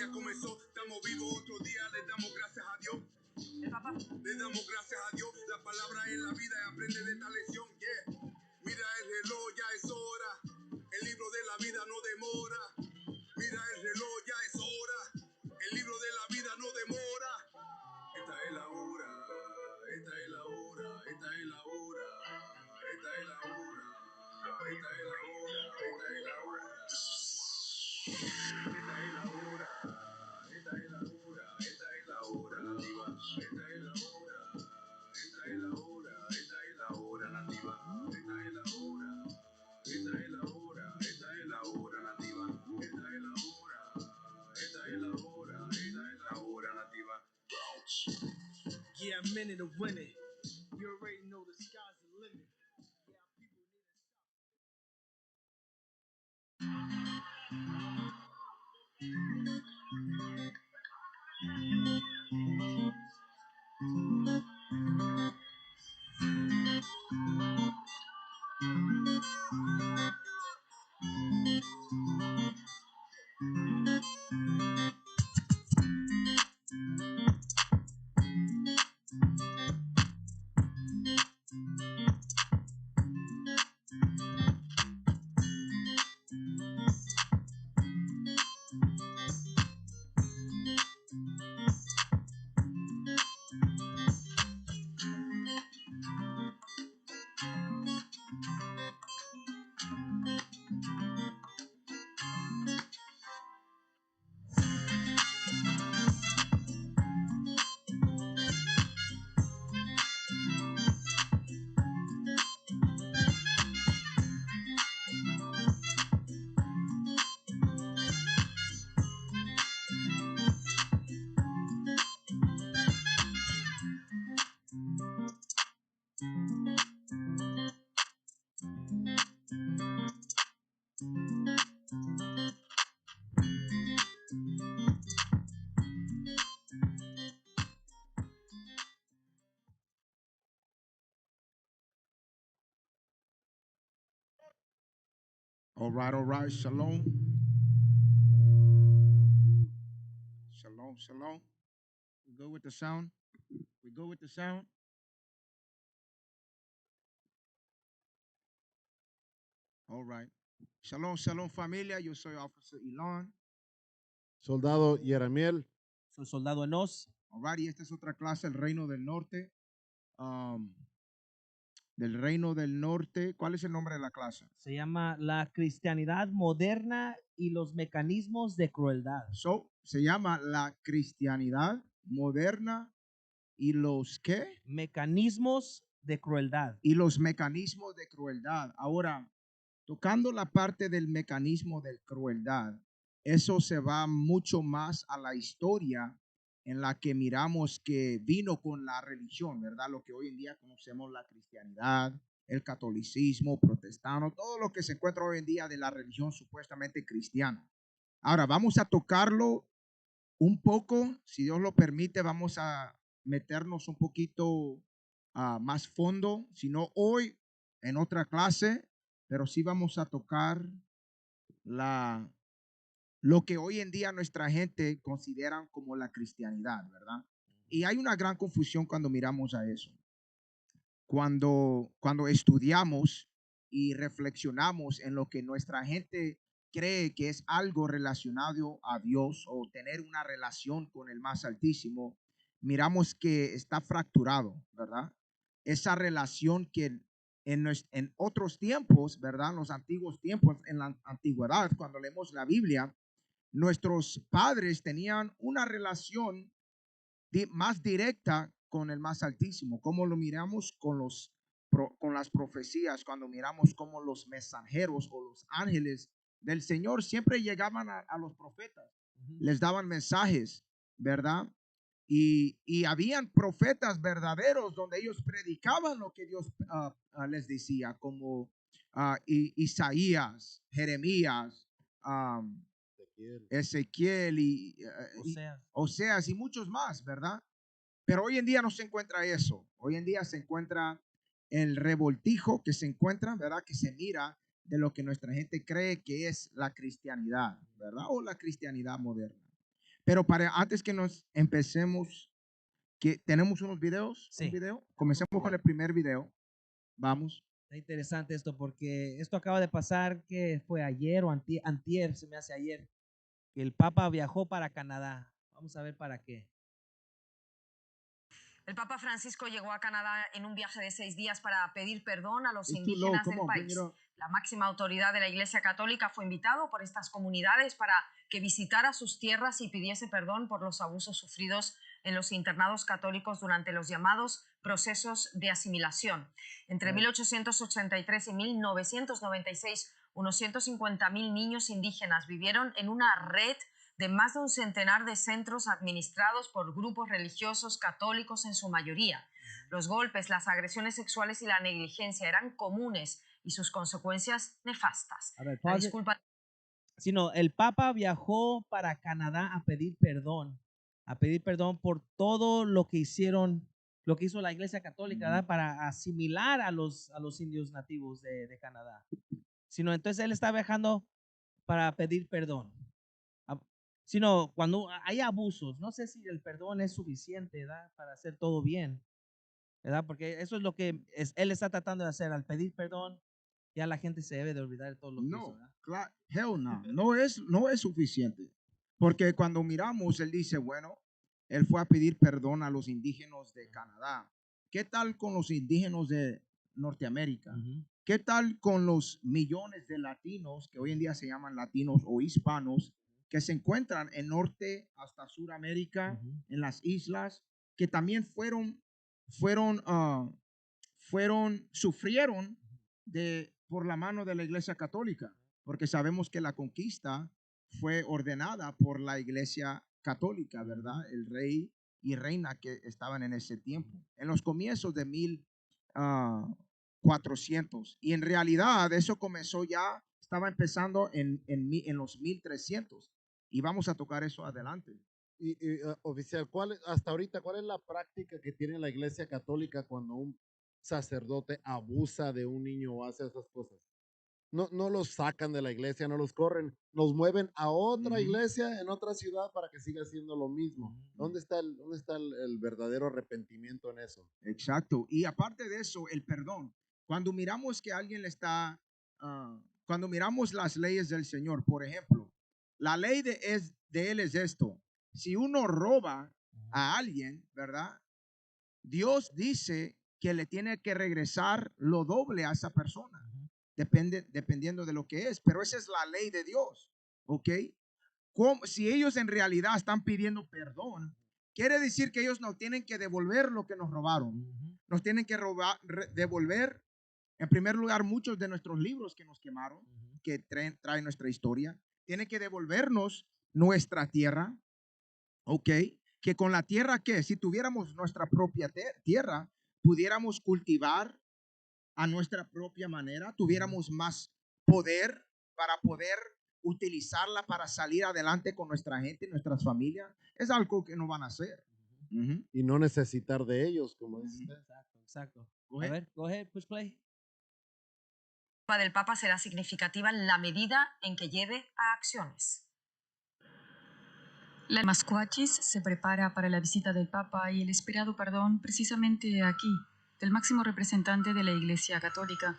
ya comenzó, estamos vivos otro día, le damos gracias a Dios. Le damos gracias a Dios, la palabra es la vida y aprende de esta lección, yeah. Mira el reloj, ya es hora, el libro de la vida no demora. Mira el reloj, ya es hora, el libro de la vida no demora. Esta es la hora, esta es la hora, esta es la hora, esta es la hora, esta es la hora, esta es la hora. Esta es la hora, esta es la hora, esta es la hora nativa, esta es la hora, esta es la hora, esta es la hora nativa, esta es la hora, esta es la hora, esta es la hora nativa, esta es la hora, esta es la hora, esta es la hora nativa. Yeah, I'm in it to win it. You already know the sky's the limit. Yeah, people need to stop. All right, shalom. Shalom. We go with the sound? We go with the sound? All right. Shalom, familia. Yo soy Officer Elon. Soldado Yeramiel. Soy soldado Enos. All right, y esta es otra clase, el Reino del Norte. Del Reino del Norte. ¿Cuál es el nombre de la clase? Se llama La cristianidad moderna y los mecanismos de crueldad. Se llama la cristianidad moderna y los ¿qué? Mecanismos de crueldad. Y los mecanismos de crueldad. Ahora, tocando la parte del mecanismo de crueldad, eso se va mucho más a la historia en la que miramos que vino con la religión, ¿verdad? Lo que hoy en día conocemos la cristianidad, el catolicismo, protestano, todo lo que se encuentra hoy en día de la religión supuestamente cristiana. Ahora, vamos a tocarlo un poco, si Dios lo permite, vamos a meternos un poquito más fondo, si no hoy en otra clase, pero sí vamos a tocar lo que hoy en día nuestra gente consideran como la cristianidad, ¿verdad? Y hay una gran confusión cuando miramos a eso. Cuando estudiamos y reflexionamos en lo que nuestra gente cree que es algo relacionado a Dios o tener una relación con el más altísimo, miramos que está fracturado, ¿verdad? Esa relación que en otros tiempos, ¿verdad? En los antiguos tiempos, en la antigüedad, cuando leemos la Biblia, nuestros padres tenían una relación más directa con el más altísimo, como lo miramos con las profecías, cuando miramos como los mensajeros o los ángeles del Señor siempre llegaban a los profetas, les daban mensajes, ¿verdad? Y habían profetas verdaderos donde ellos predicaban lo que Dios les decía, como Isaías, Jeremías, Ezequiel y Oseas y muchos más, ¿verdad? Pero hoy en día no se encuentra eso. Hoy en día se encuentra el revoltijo que se encuentra, ¿verdad? Que se mira de lo que nuestra gente cree que es la cristianidad, ¿verdad? O la cristianidad moderna. Pero para antes que nos empecemos, que tenemos unos videos, Sí. un video. Comencemos con el primer video. Vamos. Está interesante esto porque esto acaba de pasar, que fue ayer o antier, se me hace ayer, que el Papa viajó para Canadá. Vamos a ver para qué. El Papa Francisco llegó a Canadá en un viaje de 6 días para pedir perdón a los It's too low. indígenas Come del on, bring país. it up. La máxima autoridad de la Iglesia Católica fue invitado por estas comunidades para que visitara sus tierras y pidiese perdón por los abusos sufridos en los internados católicos durante los llamados procesos de asimilación. Entre 1883 y 1996, unos 150.000 niños indígenas vivieron en una red de más de un centenar de centros administrados por grupos religiosos católicos en su mayoría. Los golpes, las agresiones sexuales y la negligencia eran comunes y sus consecuencias nefastas. A ver, La pause. disculpa Sino el Papa viajó para Canadá a pedir perdón por todo lo que hicieron, lo que hizo la Iglesia Católica, ¿verdad? Para asimilar a los indios nativos de Canadá. Sino entonces él está viajando para pedir perdón. Sino cuando hay abusos, no sé si el perdón es suficiente, ¿verdad? Para hacer todo bien, ¿verdad? Porque eso es lo que él está tratando de hacer. Al pedir perdón, ya la gente se debe de olvidar de todo lo que hizo, No, ¿verdad? hell no. No es suficiente. Porque cuando miramos, él dice, bueno, él fue a pedir perdón a los indígenas de Canadá. ¿Qué tal con los indígenas de Norteamérica? Ujú. ¿Qué tal con los millones de latinos que hoy en día se llaman latinos o hispanos que se encuentran en Norte hasta Suramérica, Ujú. en las islas, que también sufrieron por la mano de la Iglesia Católica? Porque sabemos que la conquista fue ordenada por la Iglesia Católica, ¿verdad? El rey y reina que estaban en ese tiempo, en los comienzos de 1400. Y en realidad eso comenzó ya, estaba empezando en los 1300. Y vamos a tocar eso adelante. Oficial, hasta ahorita, ¿cuál es la práctica que tiene la Iglesia Católica cuando un sacerdote abusa de un niño o hace esas cosas? No los sacan de la iglesia, no los corren, los mueven a otra Ujú. iglesia en otra ciudad para que siga haciendo lo mismo. Ujú. ¿Dónde está el verdadero arrepentimiento en eso? Exacto. Y aparte de eso, el perdón. Cuando miramos que alguien le está, cuando miramos las leyes del Señor, por ejemplo, la ley de él es esto. Si uno roba a alguien, ¿verdad? Dios dice que le tiene que regresar lo doble a esa persona. Ujú. Dependiendo de lo que es. Pero esa es la ley de Dios. ¿Ok? Si ellos en realidad están pidiendo perdón, quiere decir que ellos nos tienen que devolver lo que nos robaron. Ujú. Nos tienen que devolver, en primer lugar, muchos de nuestros libros que nos quemaron, Ujú. que traen nuestra historia. Tienen que devolvernos nuestra tierra, ¿ok? Que con la tierra, que si tuviéramos nuestra propia tierra, pudiéramos cultivar a nuestra propia manera, tuviéramos más poder para poder utilizarla para salir adelante con nuestra gente, nuestras familias. Es algo que no van a hacer. Ujú. Y no necesitar de ellos, como dice usted. Exacto. Go A ahead. ver, go ahead, push play. del Papa será significativa en la medida en que lleve a acciones. La Mascuachis se prepara para la visita del Papa y el esperado perdón precisamente aquí, del máximo representante de la Iglesia Católica.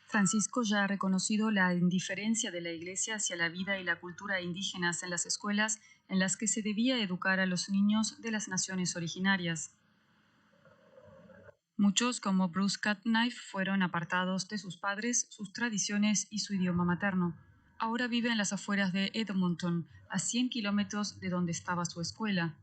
Francisco ya ha reconocido la indiferencia de la Iglesia hacia la vida y la cultura indígenas en las escuelas en las que se debía educar a los niños de las naciones originarias. Muchos, como Bruce Cutknife, fueron apartados de sus padres, sus tradiciones y su idioma materno. Ahora vive en las afueras de Edmonton, a 100 kilómetros de donde estaba su escuela.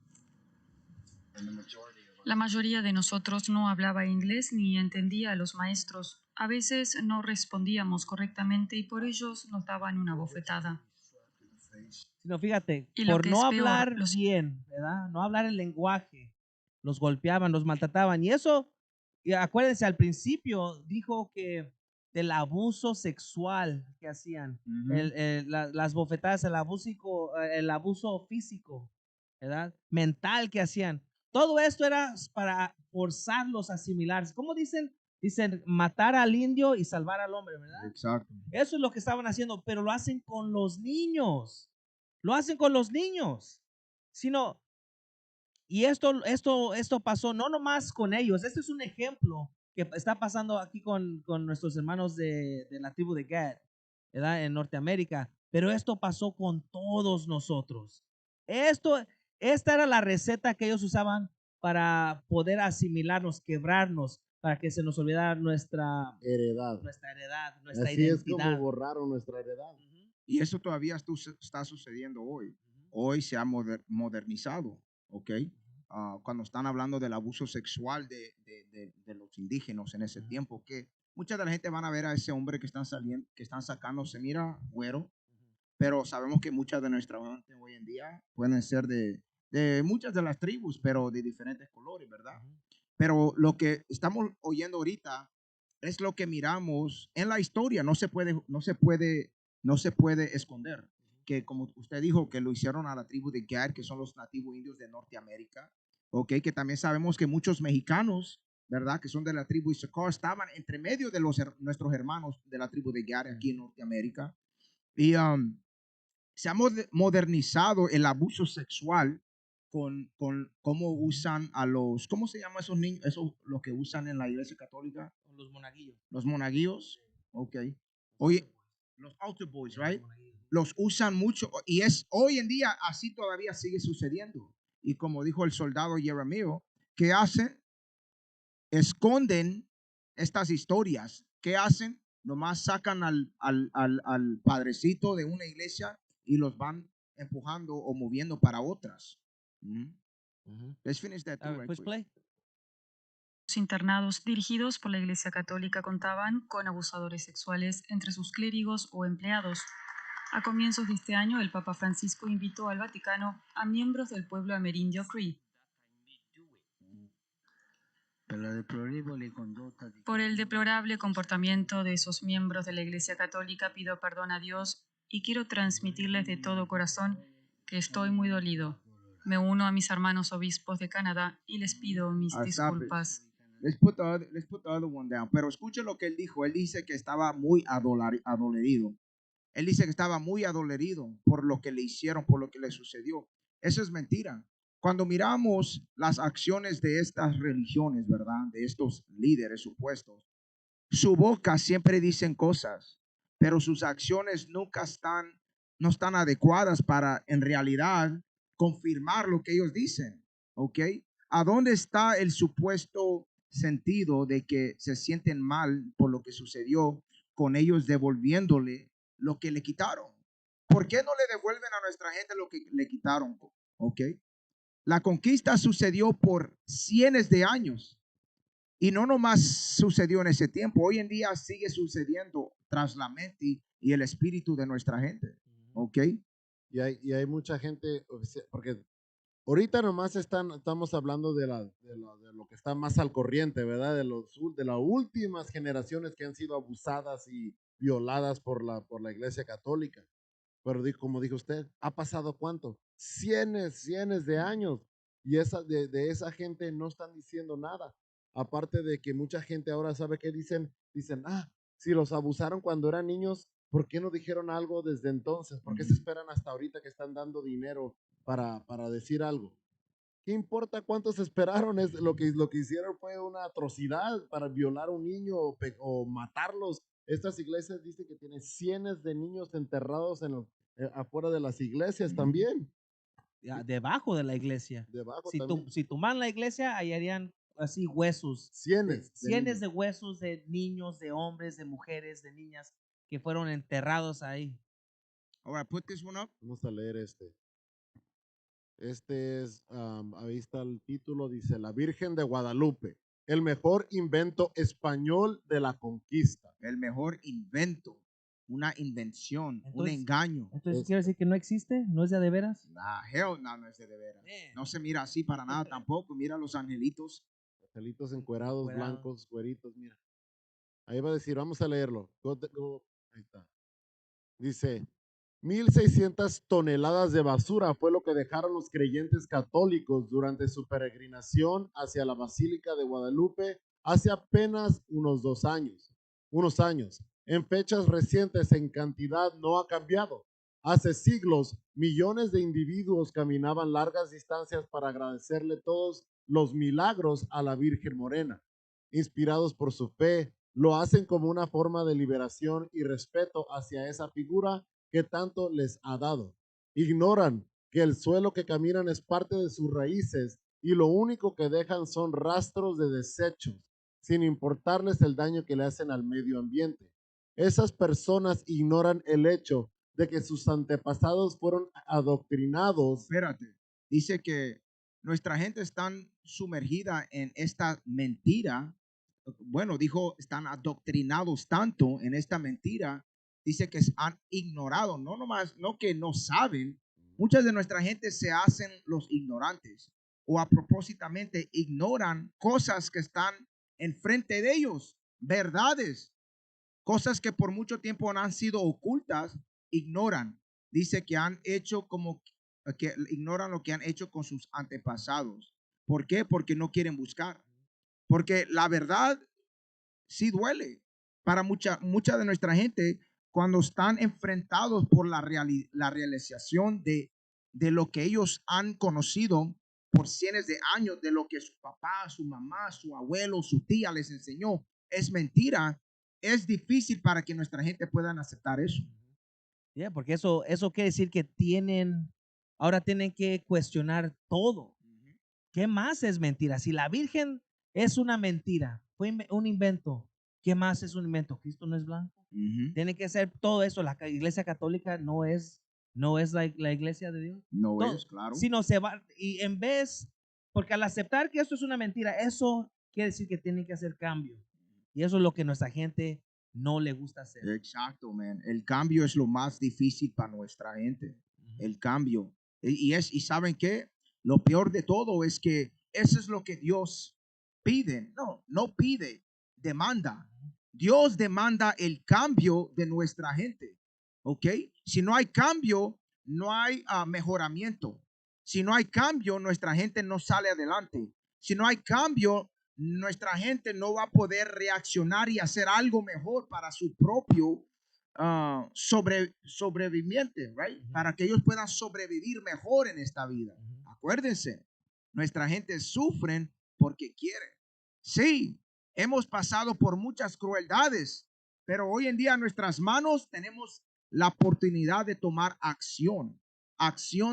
La mayoría de nosotros no hablaba inglés ni entendía a los maestros. A veces no respondíamos correctamente y por ellos nos daban una bofetada. Sino fíjate, Y lo por que no es peor, hablar los- bien, ¿verdad? No hablar el lenguaje, los golpeaban, los maltrataban. Y eso, y acuérdense, al principio dijo que del abuso sexual que hacían, Ujú. las bofetadas, el abuso físico, ¿verdad? Mental que hacían. Todo esto era para forzarlos a asimilarse. ¿Cómo dicen? Dicen matar al indio y salvar al hombre, ¿verdad? Exacto. Eso es lo que estaban haciendo, pero lo hacen con los niños. lo hacen con los niños, sino, y esto pasó no nomás con ellos, este es un ejemplo que está pasando aquí con nuestros hermanos de la tribu de Gad, ¿verdad? En Norteamérica, pero esto pasó con todos nosotros. Esta era la receta que ellos usaban para poder asimilarnos, quebrarnos, para que se nos olvidara nuestra Heredad. heredad, nuestra Así es identidad. como borraron nuestra heredad. Ujú, Y eso todavía está sucediendo hoy. ujú, Hoy se ha modernizado, ¿ok? Cuando están hablando del abuso sexual de los indígenas en ese ujú, tiempo, que mucha de la gente van a ver a ese hombre que están sacando, se mira güero, pero sabemos que muchas de nuestra gente hoy en día pueden ser de muchas de las tribus, pero de diferentes colores, ¿verdad? ujú. Pero lo que estamos oyendo ahorita es lo que miramos en la historia, no se puede esconder. Que como usted dijo, que lo hicieron a la tribu de Gad, que son los nativos indios de Norteamérica, ok, que también sabemos que muchos mexicanos, ¿verdad? Que son de la tribu Issacar, estaban entre medio de nuestros hermanos de la tribu de Gad aquí en Norteamérica. Y se ha modernizado el abuso sexual con cómo usan a los, ¿cómo se llama esos niños? Esos lo que usan en la iglesia católica, Los monaguillos. los monaguillos, ok. Hoy, los altar boys, right? Los usan mucho y hoy en día así todavía sigue sucediendo. Y como dijo el soldado Jeremías, ¿qué hacen? Esconden estas historias. ¿Qué hacen? Nomás sacan al padrecito de una iglesia y los van empujando o moviendo para otras. Let's finish that A ver, right pues quick. play. Los internados dirigidos por la Iglesia Católica contaban con abusadores sexuales entre sus clérigos o empleados. A comienzos de este año, el Papa Francisco invitó al Vaticano a miembros del pueblo amerindio Cree. Por el deplorable comportamiento de esos miembros de la Iglesia Católica pido perdón a Dios y quiero transmitirles de todo corazón que estoy muy dolido. Me uno a mis hermanos obispos de Canadá y les pido mis Stop it. disculpas. Let's put the other one down. Pero escuche lo que él dijo. Él dice que estaba muy adolerido. Él dice que estaba muy adolerido por lo que le hicieron, por lo que le sucedió. Eso es mentira. Cuando miramos las acciones de estas religiones, ¿verdad? De estos líderes supuestos, su boca siempre dicen cosas, pero sus acciones no están adecuadas para en realidad confirmar lo que ellos dicen, ¿ok? ¿A dónde está el supuesto sentido de que se sienten mal por lo que sucedió con ellos devolviéndole lo que le quitaron? ¿Por qué no le devuelven a nuestra gente lo que le quitaron? ¿Ok? La conquista sucedió por cientos de años. Y no nomás sucedió en ese tiempo, hoy en día sigue sucediendo tras la mente y el espíritu de nuestra gente. ¿Ok? Y hay mucha gente, porque ahorita nomás estamos hablando de lo que está más al corriente, ¿verdad? De las últimas generaciones que han sido abusadas y violadas por la Iglesia Católica. Pero como dijo usted, ¿ha pasado cuánto? Cientos de años. Y de esa gente no están diciendo nada. Aparte de que mucha gente ahora sabe qué dicen. Dicen, si los abusaron cuando eran niños, ¿por qué no dijeron algo desde entonces? ¿Por qué se esperan hasta ahorita que están dando dinero para decir algo? ¿Qué importa cuántos esperaron? Lo que hicieron fue una atrocidad para violar a un niño o matarlos. Estas iglesias dicen que tienen cientos de niños enterrados afuera de las iglesias también. Ya, debajo de la iglesia. Debajo Si también. si tomaran la iglesia, hallarían así huesos. Cientos. Cientos de huesos de niños, de hombres, de mujeres, de niñas que fueron enterrados ahí. All right, put this one up. Vamos a leer este. Este es, ahí está el título, dice La Virgen de Guadalupe, el mejor invento español de la conquista. El mejor invento, una invención, un Entonces- engaño. Entonces, ¿quiere decir que no existe? ¿No es de veras? Hell no, no es de veras. Man. No se mira así para nada tampoco. Mira los angelitos. Angelitos encuerados, Encuerados. blancos, güeritos, mira. Ahí va a decir, vamos a leerlo. Ahí está. Dice, 1,600 toneladas de basura fue lo que dejaron los creyentes católicos durante su peregrinación hacia la Basílica de Guadalupe hace apenas unos años. En fechas recientes en cantidad no ha cambiado. Hace siglos, millones de individuos caminaban largas distancias para agradecerle todos los milagros a la Virgen Morena. Inspirados por su fe, lo hacen como una forma de liberación y respeto hacia esa figura que tanto les ha dado. Ignoran que el suelo que caminan es parte de sus raíces y lo único que dejan son rastros de desechos, sin importarles el daño que le hacen al medio ambiente. Esas personas ignoran el hecho de que sus antepasados fueron adoctrinados. Espérate, dice que nuestra gente está sumergida en esta mentira. Bueno, dijo, están adoctrinados tanto en esta mentira. Dice que han ignorado, no nomás, no que no saben. Muchas de nuestra gente se hacen los ignorantes o a propósitamente ignoran cosas que están enfrente de ellos, verdades, cosas que por mucho tiempo han sido ocultas, ignoran. Dice que han hecho como que ignoran lo que han hecho con sus antepasados. ¿Por qué? Porque no quieren buscar. Porque la verdad sí duele para mucha de nuestra gente cuando están enfrentados por la realización de lo que ellos han conocido por cientos de años, de lo que su papá, su mamá, su abuelo, su tía les enseñó. Es mentira. Es difícil para que nuestra gente pueda aceptar eso. Yeah, porque eso quiere decir que ahora tienen que cuestionar todo. ¿Qué más es mentira? Si la Virgen es una mentira, fue un invento, ¿qué más es un invento? ¿Cristo no es blanco? Tiene que ser todo eso. La Iglesia Católica no es la Iglesia de Dios. No es, claro. Sino se va, y en vez, porque al aceptar que esto es una mentira, eso quiere decir que tienen que hacer cambio. Y eso es lo que nuestra gente no le gusta hacer. Exacto, man. El cambio es lo más difícil para nuestra gente. El cambio. Y ¿saben qué? Lo peor de todo es que eso es lo que Dios pide. No pide, demanda. Dios demanda el cambio de nuestra gente. ¿Ok? Si no hay cambio, no hay mejoramiento. Si no hay cambio, nuestra gente no sale adelante. Si no hay cambio, nuestra gente no va a poder reaccionar y hacer algo mejor para su propio sobreviviente, right? Para que ellos puedan sobrevivir mejor en esta vida. Acuérdense, nuestra gente sufren porque quieren. Sí, hemos pasado por muchas crueldades, pero hoy en día en nuestras manos tenemos la oportunidad de tomar acción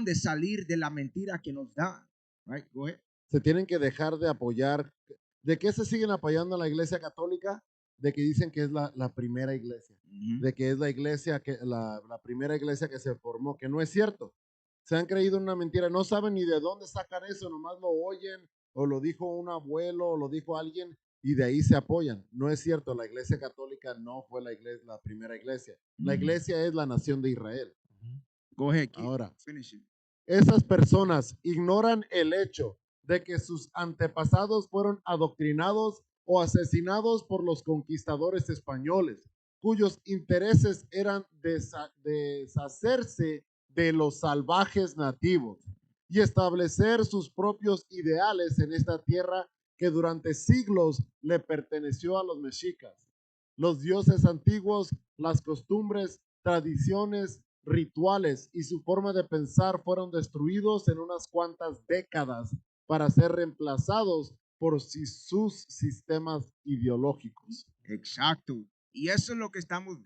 de salir de la mentira que nos da. Right? Go ahead. Se tienen que dejar de apoyar. ¿De qué se siguen apoyando a la Iglesia Católica? De que dicen que es la primera iglesia, de que es la iglesia la primera iglesia que se formó, que no es cierto. Se han creído una mentira, no saben ni de dónde sacan eso, nomás lo oyen, o lo dijo un abuelo, o lo dijo alguien, y de ahí se apoyan. No es cierto, la Iglesia Católica no fue la primera iglesia. La iglesia es la nación de Israel. Go ahead, ahora, finish it. Esas personas ignoran el hecho de que sus antepasados fueron adoctrinados o asesinados por los conquistadores españoles, cuyos intereses eran deshacerse de los salvajes nativos y establecer sus propios ideales en esta tierra que durante siglos le perteneció a los mexicas. Los dioses antiguos, las costumbres, tradiciones, rituales y su forma de pensar fueron destruidos en unas cuantas décadas para ser reemplazados por sus sistemas ideológicos. Exacto. Y eso es lo que estamos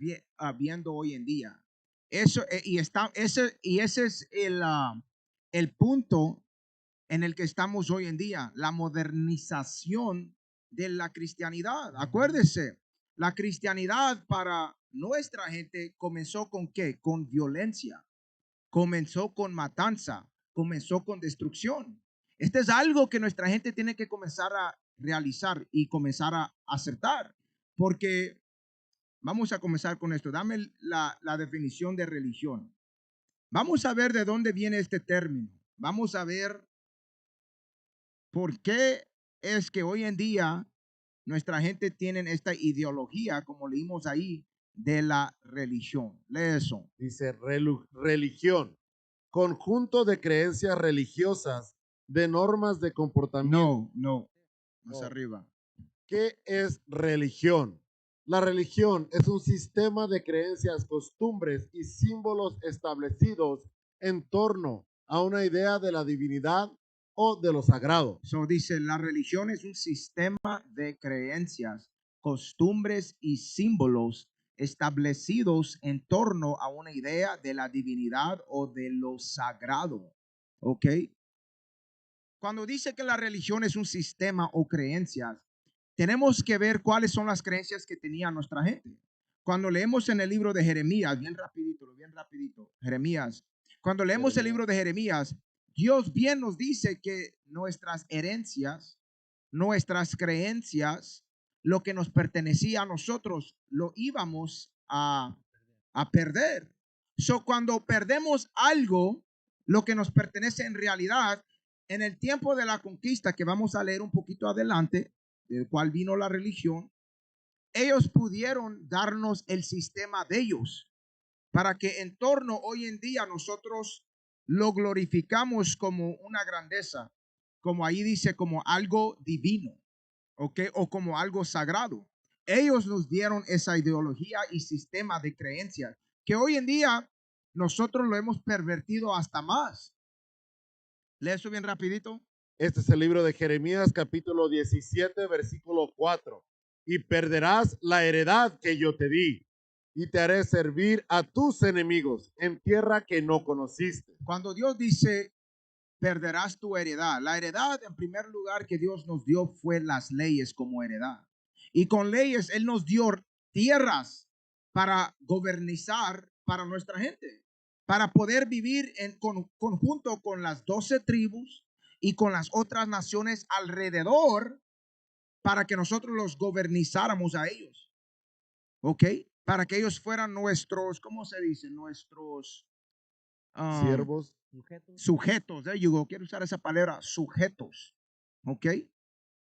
viendo hoy en día. Eso, ese es el punto en el que estamos hoy en día, la modernización de la cristianidad. Acuérdese, la cristianidad para nuestra gente comenzó con ¿qué? Con violencia, comenzó con matanza, comenzó con destrucción. Este es algo que nuestra gente tiene que comenzar a realizar y comenzar a acertar, porque vamos a comenzar con esto. Dame la definición de religión. Vamos a ver de dónde viene este término. Vamos a ver por qué es que hoy en día nuestra gente tiene esta ideología, como leímos ahí, de la religión. Lee eso. Dice religión, conjunto de creencias religiosas, de normas de comportamiento. No, más arriba. ¿Qué es religión? La religión es un sistema de creencias, costumbres y símbolos establecidos en torno a una idea de la divinidad o de lo sagrado. So dice, la religión es un sistema de creencias, costumbres y símbolos establecidos en torno a una idea de la divinidad o de lo sagrado. ¿Ok? Cuando dice que la religión es un sistema o creencias, tenemos que ver cuáles son las creencias que tenía nuestra gente. Cuando leemos en el libro de Jeremías, bien rapidito, Jeremías, cuando leemos el libro de Jeremías, Dios bien nos dice que nuestras herencias, nuestras creencias, lo que nos pertenecía a nosotros, lo íbamos a perder. So, cuando perdemos algo, lo que nos pertenece en realidad, en el tiempo de la conquista, que vamos a leer un poquito adelante, del cual vino la religión, ellos pudieron darnos el sistema de ellos para que en torno hoy en día nosotros lo glorificamos como una grandeza, como ahí dice, como algo divino, ¿ok? O como algo sagrado. Ellos nos dieron esa ideología y sistema de creencias que hoy en día nosotros lo hemos pervertido hasta más. Lee eso bien rapidito. Este es el libro de Jeremías, capítulo 17, versículo 4. Y perderás la heredad que yo te di, y te haré servir a tus enemigos en tierra que no conociste. Cuando Dios dice, perderás tu heredad, la heredad en primer lugar que Dios nos dio fue las leyes como heredad. Y con leyes Él nos dio tierras para gobernizar para nuestra gente, para poder vivir en conjunto con las 12 tribus y con las otras naciones alrededor, para que nosotros los gobernizáramos a ellos. ¿Ok? Para que ellos fueran nuestros, ¿cómo se dice? Nuestros Siervos. sujetos. There you go. Quiero usar esa palabra, sujetos. ¿Ok?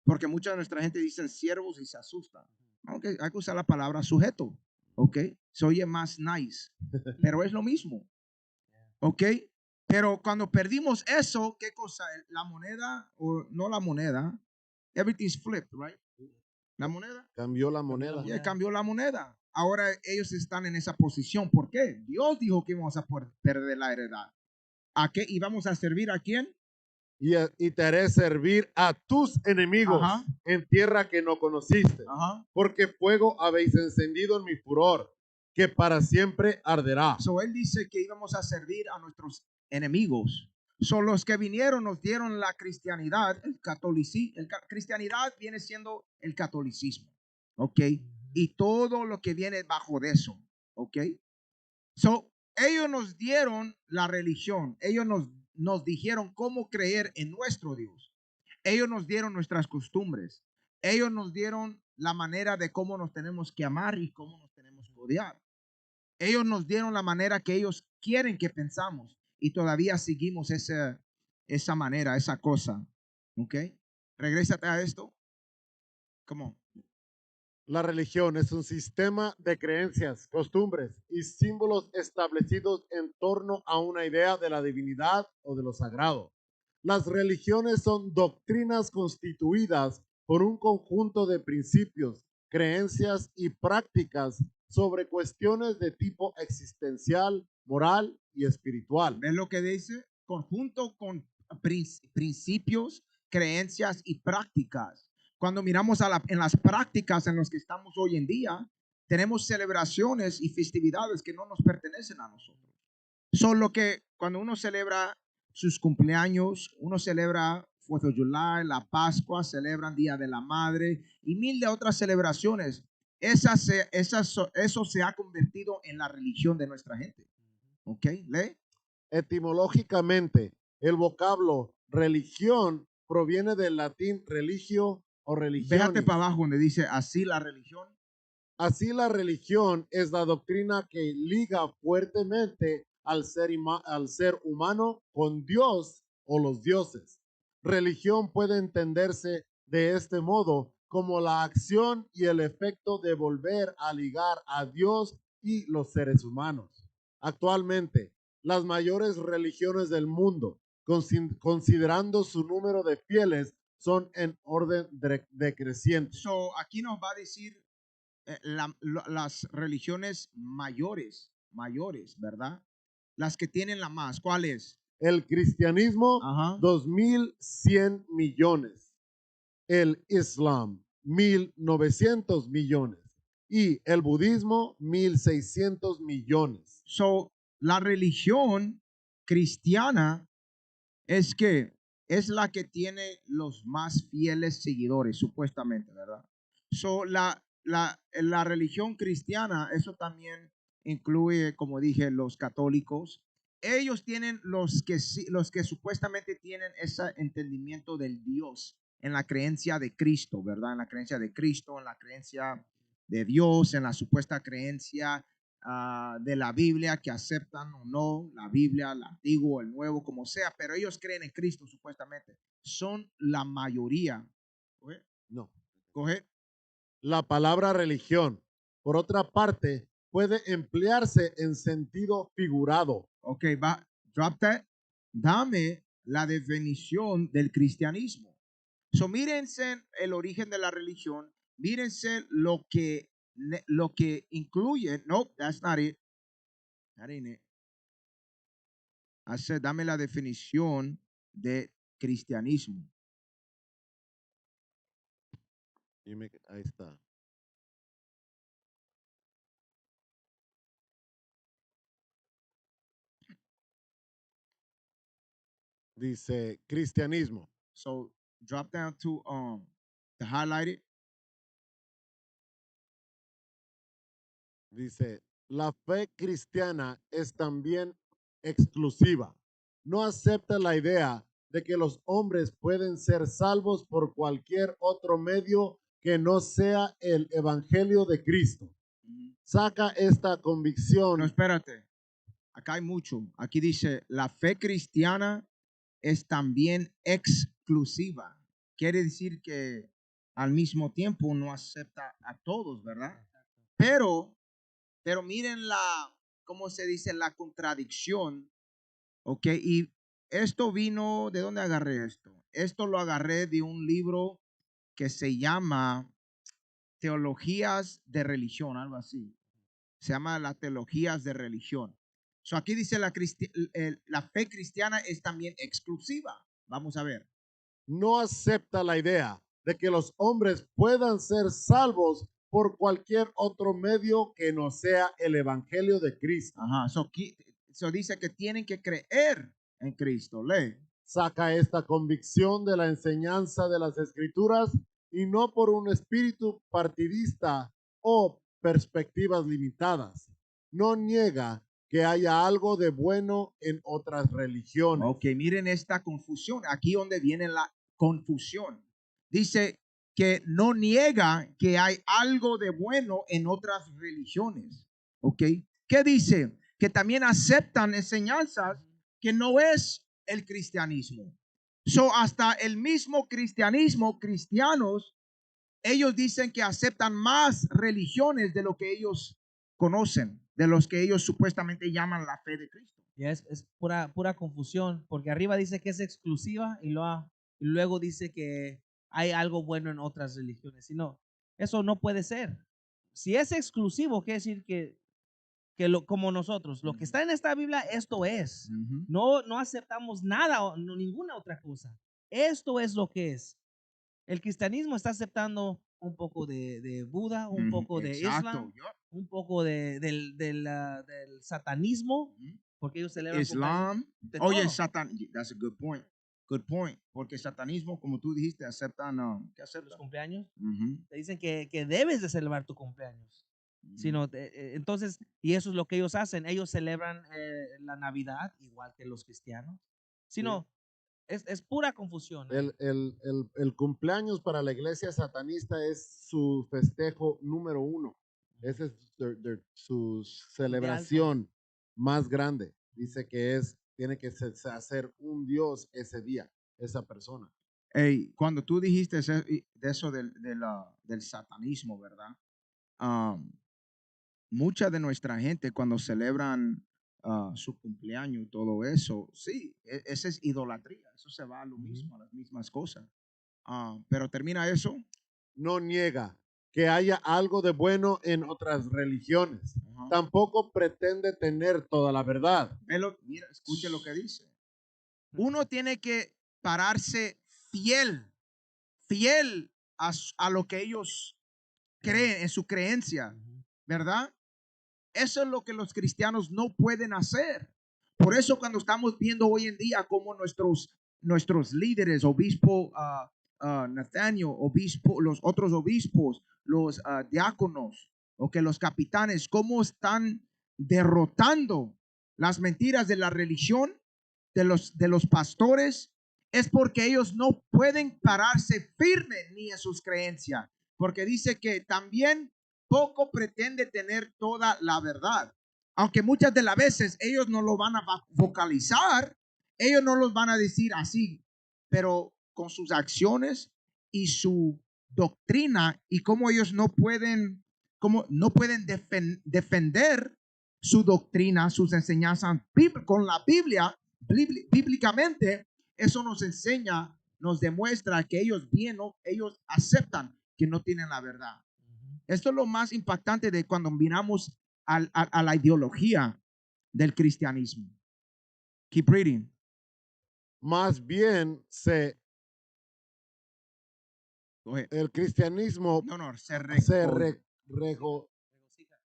Porque mucha de nuestra gente dicen siervos y se asustan. Ok, hay que usar la palabra sujeto. ¿Ok? Se oye más nice, pero es lo mismo. ¿Ok? Pero cuando perdimos eso, ¿qué cosa? La moneda, o no la moneda, everything's flipped, right? La moneda. Cambió la moneda. Ya cambió la moneda. Ahora ellos están en esa posición. ¿Por qué? Dios dijo que íbamos a perder la heredad. ¿A qué íbamos a servir? ¿A quién? Y te haré servir a tus enemigos. Ajá. En tierra que no conociste. Ajá. Porque fuego habéis encendido en mi furor, que para siempre arderá. So él dice que íbamos a servir a nuestros enemigos. Son los que vinieron, nos dieron la cristianidad, el catolicismo. Cristianidad viene siendo el catolicismo. ¿Ok? Y todo lo que viene bajo de eso. ¿Ok? So, ellos nos dieron la religión. Ellos nos dijeron cómo creer en nuestro Dios. Ellos nos dieron nuestras costumbres. Ellos nos dieron la manera de cómo nos tenemos que amar y cómo nos tenemos que odiar. Ellos nos dieron la manera que ellos quieren que pensamos y todavía seguimos esa manera, esa cosa. ¿Ok? Regrésate a esto. Come on. La religión es un sistema de creencias, costumbres y símbolos establecidos en torno a una idea de la divinidad o de lo sagrado. Las religiones son doctrinas constituidas por un conjunto de principios, creencias y prácticas sobre cuestiones de tipo existencial, moral y espiritual. ¿Ves lo que dice? Conjunto con principios, creencias y prácticas. Cuando miramos en las prácticas en las que estamos hoy en día, tenemos celebraciones y festividades que no nos pertenecen a nosotros. Solo que cuando uno celebra sus cumpleaños, uno celebra 4th of July, la Pascua, celebran Día de la Madre y mil de otras celebraciones. Eso se ha convertido en la religión de nuestra gente. ¿Ok? ¿Lee? Etimológicamente, el vocablo religión proviene del latín religio o religión. Fíjate para abajo donde dice así la religión. Así la religión es la doctrina que liga fuertemente al ser humano con Dios o los dioses. Religión puede entenderse de este modo como la acción y el efecto de volver a ligar a Dios y los seres humanos. Actualmente, las mayores religiones del mundo, considerando su número de fieles, son en orden decreciente. So, aquí nos va a decir las religiones mayores, ¿verdad? Las que tienen la más. ¿Cuál es? El cristianismo, Ajá. 2.100 millones. El Islam, 1.900 millones. Y el budismo, 1.600 millones. So, la religión cristiana es que es la que tiene los más fieles seguidores, supuestamente, ¿verdad? So, la religión cristiana, eso también incluye, como dije, los católicos. Ellos tienen los que supuestamente tienen ese entendimiento del Dios en la creencia de Cristo, ¿verdad? En la creencia de Cristo, en la creencia de Dios, en la supuesta creencia de la Biblia, que aceptan o no la Biblia, el antiguo, el nuevo, como sea, pero ellos creen en Cristo supuestamente. Son la mayoría. ¿Coge? No. ¿Coge? La palabra religión, por otra parte, puede emplearse en sentido figurado. Ok, va, drop that. Dame la definición del cristianismo. So, mírense el origen de la religión, mírense lo que incluye. No, that's not it. That ain't it. Dame la definición de cristianismo. Ahí está. Dice cristianismo. So drop down to highlight it. Dice, la fe cristiana es también exclusiva. No acepta la idea de que los hombres pueden ser salvos por cualquier otro medio que no sea el evangelio de Cristo. Saca esta convicción. No, espérate. Acá hay mucho. Aquí dice, la fe cristiana es también exclusiva. Quiere decir que al mismo tiempo no acepta a todos, ¿verdad? Pero miren ¿cómo se dice? La contradicción. Ok, y esto vino, ¿de dónde agarré esto? Esto lo agarré de un libro que se llama Teologías de Religión, algo así. Se llama las Teologías de Religión. So aquí dice la fe cristiana es también exclusiva. Vamos a ver. No acepta la idea de que los hombres puedan ser salvos por cualquier otro medio que no sea el evangelio de Cristo. Ajá, so dice que tienen que creer en Cristo. Lee. Saca esta convicción de la enseñanza de las Escrituras y no por un espíritu partidista o perspectivas limitadas. No niega que haya algo de bueno en otras religiones. Ok, miren esta confusión. Aquí donde viene la confusión. Dice que no niega que hay algo de bueno en otras religiones. Ok, ¿qué dice? Que también aceptan enseñanzas que no es el cristianismo. So, hasta el mismo cristianos, ellos dicen que aceptan más religiones de lo que ellos conocen, de los que ellos supuestamente llaman la fe de Cristo. Ya es pura confusión, porque arriba dice que es exclusiva y luego dice que hay algo bueno en otras religiones. Si no, eso no puede ser. Si es exclusivo, quiere decir que como nosotros, lo que está en esta Biblia, esto es. No aceptamos nada o ninguna otra cosa. Esto es lo que es. El cristianismo está aceptando un poco de Buda, un poco de Islam, un poco del satanismo, porque ellos celebran Islam. de Oye, todo. Satan. That's a good point. Good point. Porque satanismo, como tú dijiste, aceptan. ¿Qué Los aceptan? cumpleaños. Ujú. Te dicen que debes de celebrar tu cumpleaños. Sino, entonces, y eso es lo que ellos hacen. Ellos celebran la Navidad igual que los cristianos. Sino, es pura confusión. El cumpleaños para la iglesia satanista es su festejo número 1. Esa es su celebración más grande. Dice que tiene que hacer un Dios ese día, esa persona. Hey, cuando tú dijiste de eso del satanismo, ¿verdad? Mucha de nuestra gente cuando celebran su cumpleaños y todo eso, sí, esa es idolatría, eso se va a lo mismo, a las mismas cosas. Pero termina eso. No niega que haya algo de bueno en otras religiones. Ajá. Tampoco pretende tener toda la verdad. Mira, escuche lo que dice. Uno tiene que pararse fiel a lo que ellos creen, en su creencia, ¿verdad? Eso es lo que los cristianos no pueden hacer. Por eso cuando estamos viendo hoy en día cómo nuestros líderes, obispo Nathaniel, obispo, los otros obispos, los diáconos, o que los capitanes, cómo están derrotando las mentiras de la religión, de los pastores, es porque ellos no pueden pararse firmes ni en sus creencias, porque dice que también poco pretende tener toda la verdad. Aunque muchas de las veces ellos no lo van a vocalizar, ellos no los van a decir así, pero con sus acciones y su doctrina y cómo ellos no pueden defender su doctrina, sus enseñanzas con la Biblia, bíblicamente, eso nos enseña, nos demuestra que ellos ellos aceptan que no tienen la verdad. Esto es lo más impactante de cuando miramos a la ideología del cristianismo. Keep reading. Más bien Go ahead. el cristianismo No, se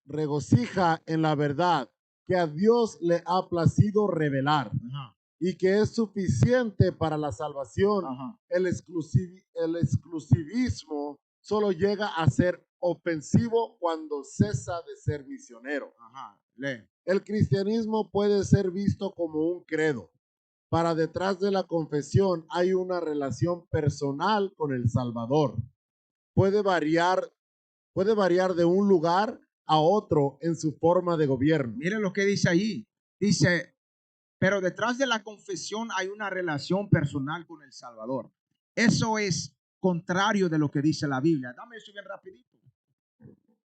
regocija en la verdad que a Dios le ha placido revelar Ajá, y que es suficiente para la salvación. ajá. El exclusivismo solo llega a ser ofensivo cuando cesa de ser misionero. Ajá. Lee. El cristianismo puede ser visto como un credo. Para detrás de la confesión hay una relación personal con el Salvador. Puede variar de un lugar a otro en su forma de gobierno. Mire lo que dice ahí. Dice, pero detrás de la confesión hay una relación personal con el Salvador. Eso es contrario de lo que dice la Biblia. Dame eso bien rapidito.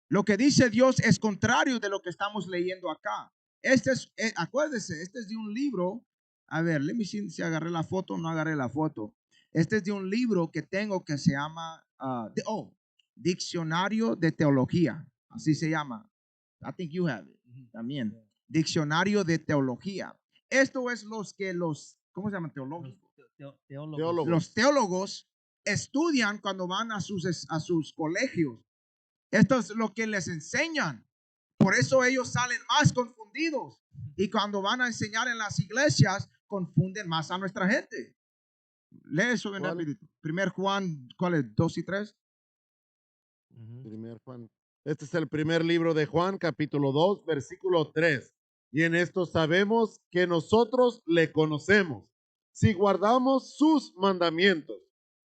Lo que dice Dios es contrario de lo que estamos leyendo acá. Acuérdese, este es de un libro. A ver, let me see si agarré la foto o no agarré la foto. Este es de un libro que tengo que se llama Diccionario de Teología. Así se llama. I think you have it. También. Diccionario de Teología. Esto es ¿cómo se llaman? Teólogos. Teólogos. Los teólogos estudian cuando van a sus colegios. Esto es lo que les enseñan. Por eso ellos salen más confundidos. Y cuando van a enseñar en las iglesias, confunden más a nuestra gente. Lee eso bien ¿Cuál? rapidito. 1 Juan, ¿cuál es? 2 y 3. Primer Juan. Este es el primer libro de Juan, capítulo 2, versículo 3. Y en esto sabemos que nosotros le conocemos, si guardamos sus mandamientos.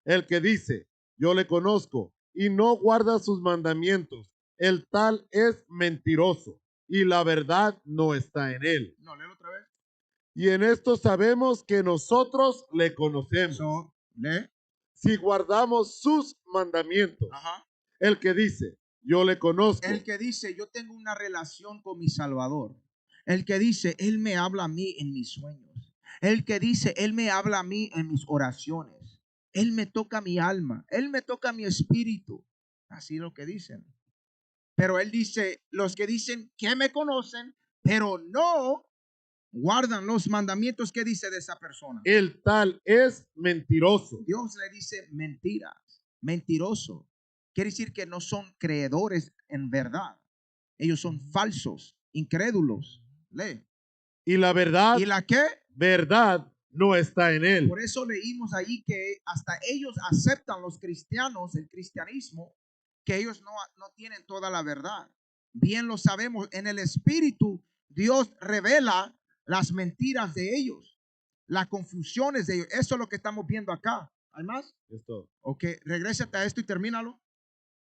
El que dice, yo le conozco, y no guarda sus mandamientos, el tal es mentiroso, y la verdad no está en él. No, léelo otra vez. Y en esto sabemos que nosotros le conocemos, So, lee. si guardamos sus mandamientos. Ajá. El que dice, yo le conozco. El que dice, yo tengo una relación con mi Salvador. El que dice, Él me habla a mí en mis sueños. El que dice, Él me habla a mí en mis oraciones. Él me toca mi alma. Él me toca mi espíritu. Así es lo que dicen. Pero Él dice, los que dicen que me conocen, pero no guardan los mandamientos, ¿qué dice de esa persona? El tal es mentiroso. Dios le dice mentiras, mentiroso. Quiere decir que no son creedores en verdad. Ellos son falsos, incrédulos. Lee. Y la verdad, ¿Y la qué? verdad no está en él. Por eso leímos ahí que hasta ellos aceptan, los cristianos, el cristianismo, que ellos no tienen toda la verdad. Bien lo sabemos, en el espíritu Dios revela las mentiras de ellos, las confusiones de ellos. Eso es lo que estamos viendo acá. ¿Hay más? Esto. Ok, regrésate a esto y termínalo.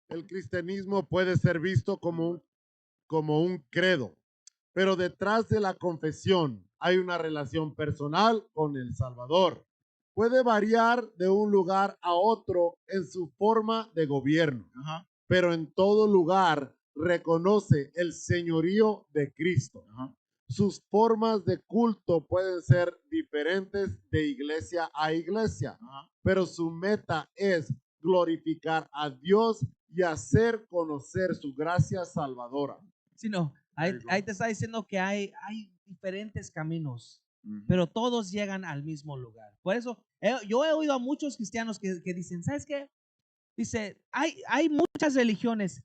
El cristianismo puede ser visto como un credo, pero detrás de la confesión hay una relación personal con el Salvador. Puede variar de un lugar a otro en su forma de gobierno, Ajá, pero en todo lugar reconoce el señorío de Cristo. ajá. Sus formas de culto pueden ser diferentes de iglesia a iglesia, Ajá. pero su meta es glorificar a Dios y hacer conocer su gracia salvadora. Sino, ahí, There you go. ahí te está diciendo que hay diferentes caminos, Ujú. pero todos llegan al mismo lugar. Por eso, yo he oído a muchos cristianos que dicen, ¿sabes qué? Dice, hay muchas religiones,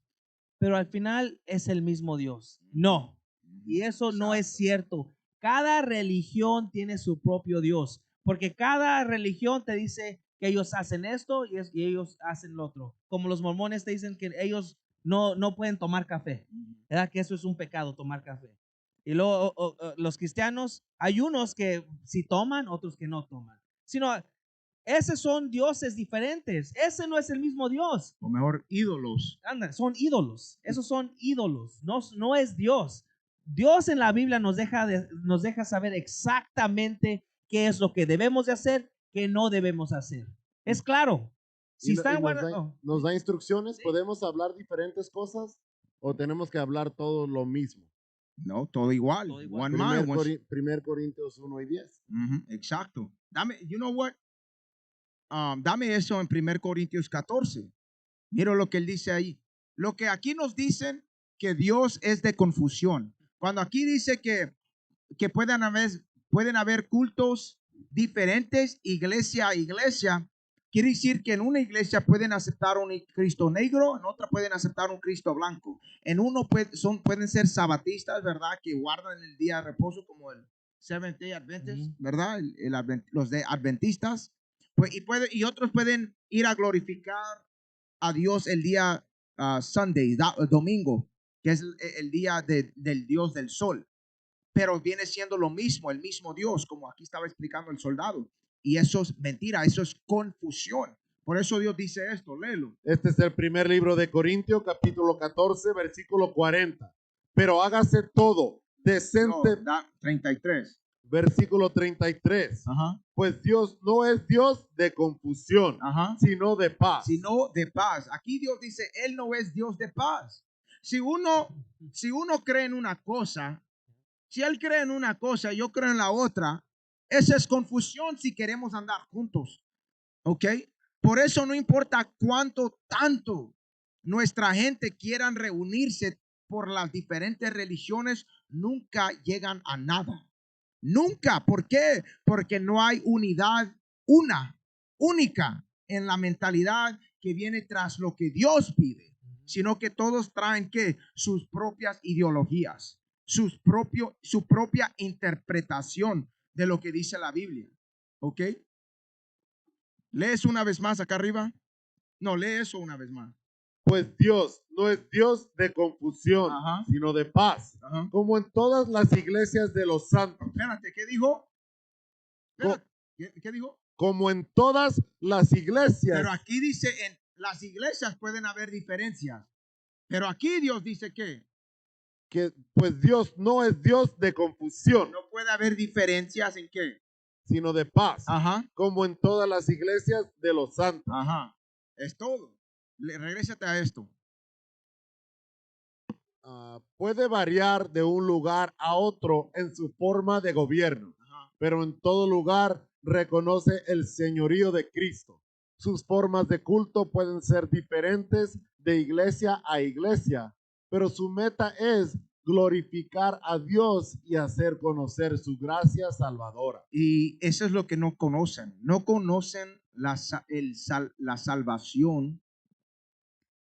pero al final es el mismo Dios. No, y eso no es Exacto. cierto. Cada religión tiene su propio Dios, porque cada religión te dice que ellos hacen esto y ellos hacen lo otro. Como los mormones te dicen que ellos no pueden tomar café, ¿verdad? Que eso es un pecado, tomar café. Y luego los cristianos, hay unos que sí toman, otros que no toman. Sino, esos son dioses diferentes. Ese no es el mismo Dios. O mejor, ídolos. Anda, son ídolos. Esos son ídolos. No es Dios. Dios en la Biblia nos deja saber exactamente qué es lo que debemos de hacer, qué no debemos hacer. Es claro. Si Y están nos, guardando. nos da instrucciones. Sí. ¿Podemos hablar diferentes cosas o tenemos que hablar todo lo mismo? No, todo igual. Todo igual. One mind. Primer Corintios 1 y 10. Ujú, exacto. Dame, you know what? Dame eso en 1 Corintios 14. Mira lo que él dice ahí. Lo que aquí nos dicen que Dios es de confusión. Cuando aquí dice que pueden haber cultos diferentes, iglesia a iglesia, quiere decir que en una iglesia pueden aceptar un Cristo negro, en otra pueden aceptar un Cristo blanco. En uno pueden ser sabatistas, ¿verdad? Que guardan el día de reposo como el Seventh Day Adventist, ¿verdad? Los de adventistas. Pues, y otros pueden ir a glorificar a Dios el día Sunday, domingo, que es el día del Dios del sol. Pero viene siendo lo mismo, el mismo Dios, como aquí estaba explicando el soldado. Y eso es mentira, eso es confusión. Por eso Dios dice esto, léelo. Este es el primer libro de Corintios, capítulo 14, versículo 40. Pero hágase todo decente. No, 33. Versículo 33. Ajá, Pues Dios no es Dios de confusión, ajá. sino de paz. Sino de paz. Aquí Dios dice, Él no es Dios de paz. Si uno cree en una cosa, si Él cree en una cosa y yo creo en la otra, esa es confusión si queremos andar juntos. ¿Ok? Por eso no importa tanto nuestra gente quieran reunirse por las diferentes religiones, nunca llegan a nada. Nunca. ¿Por qué? Porque no hay unidad, única en la mentalidad que viene tras lo que Dios pide, sino que todos traen ¿qué? Sus propias ideologías, su propia interpretación de lo que dice la Biblia. ¿Ok? ¿Lees una vez más acá arriba? No, lee eso una vez más. Pues Dios no es Dios de confusión, Ajá. sino de paz, Ajá. como en todas las iglesias de los santos. Espérate, ¿qué dijo? Espérate, ¿qué dijo? Como en todas las iglesias. Pero aquí dice, en las iglesias pueden haber diferencias. Pero aquí Dios dice que Que pues Dios no es Dios de confusión, no puede haber diferencias en qué. sino de paz, Ajá, como en todas las iglesias de los santos. ajá. Es todo. Regrésate a esto. Puede variar de un lugar a otro en su forma de gobierno, Ajá. pero en todo lugar reconoce el señorío de Cristo. Sus formas de culto pueden ser diferentes de iglesia a iglesia, pero su meta es glorificar a Dios y hacer conocer su gracia salvadora. Y eso es lo que no conocen. No conocen la salvación,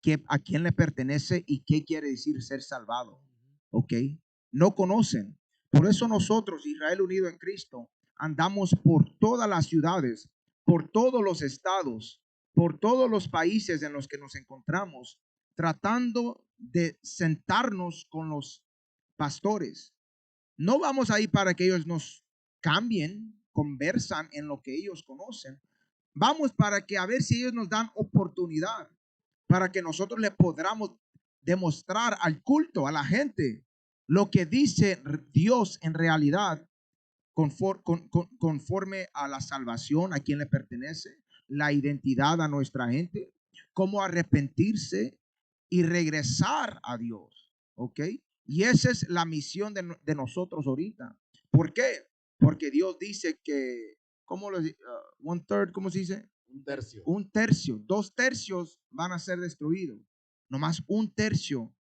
que a quién le pertenece y qué quiere decir ser salvado. ¿Ok? No conocen. Por eso nosotros, Israel Unido en Cristo, andamos por todas las ciudades, por todos los estados, por todos los países en los que nos encontramos, tratando de sentarnos con los pastores. No vamos ahí para que ellos nos cambien, conversan en lo que ellos conocen. Vamos para que a ver si ellos nos dan oportunidad, para que nosotros le podamos demostrar al culto, a la gente, lo que dice Dios en realidad, conforme a la salvación, a quien le pertenece, la identidad a nuestra gente, cómo arrepentirse y regresar a Dios. ¿Ok? Y esa es la misión de nosotros ahorita. ¿Por qué? Porque Dios dice que, ¿cómo lo dice? 1/3, ¿cómo se dice? Un tercio. Un tercio, 2 tercios van a ser destruidos. Nomás un tercio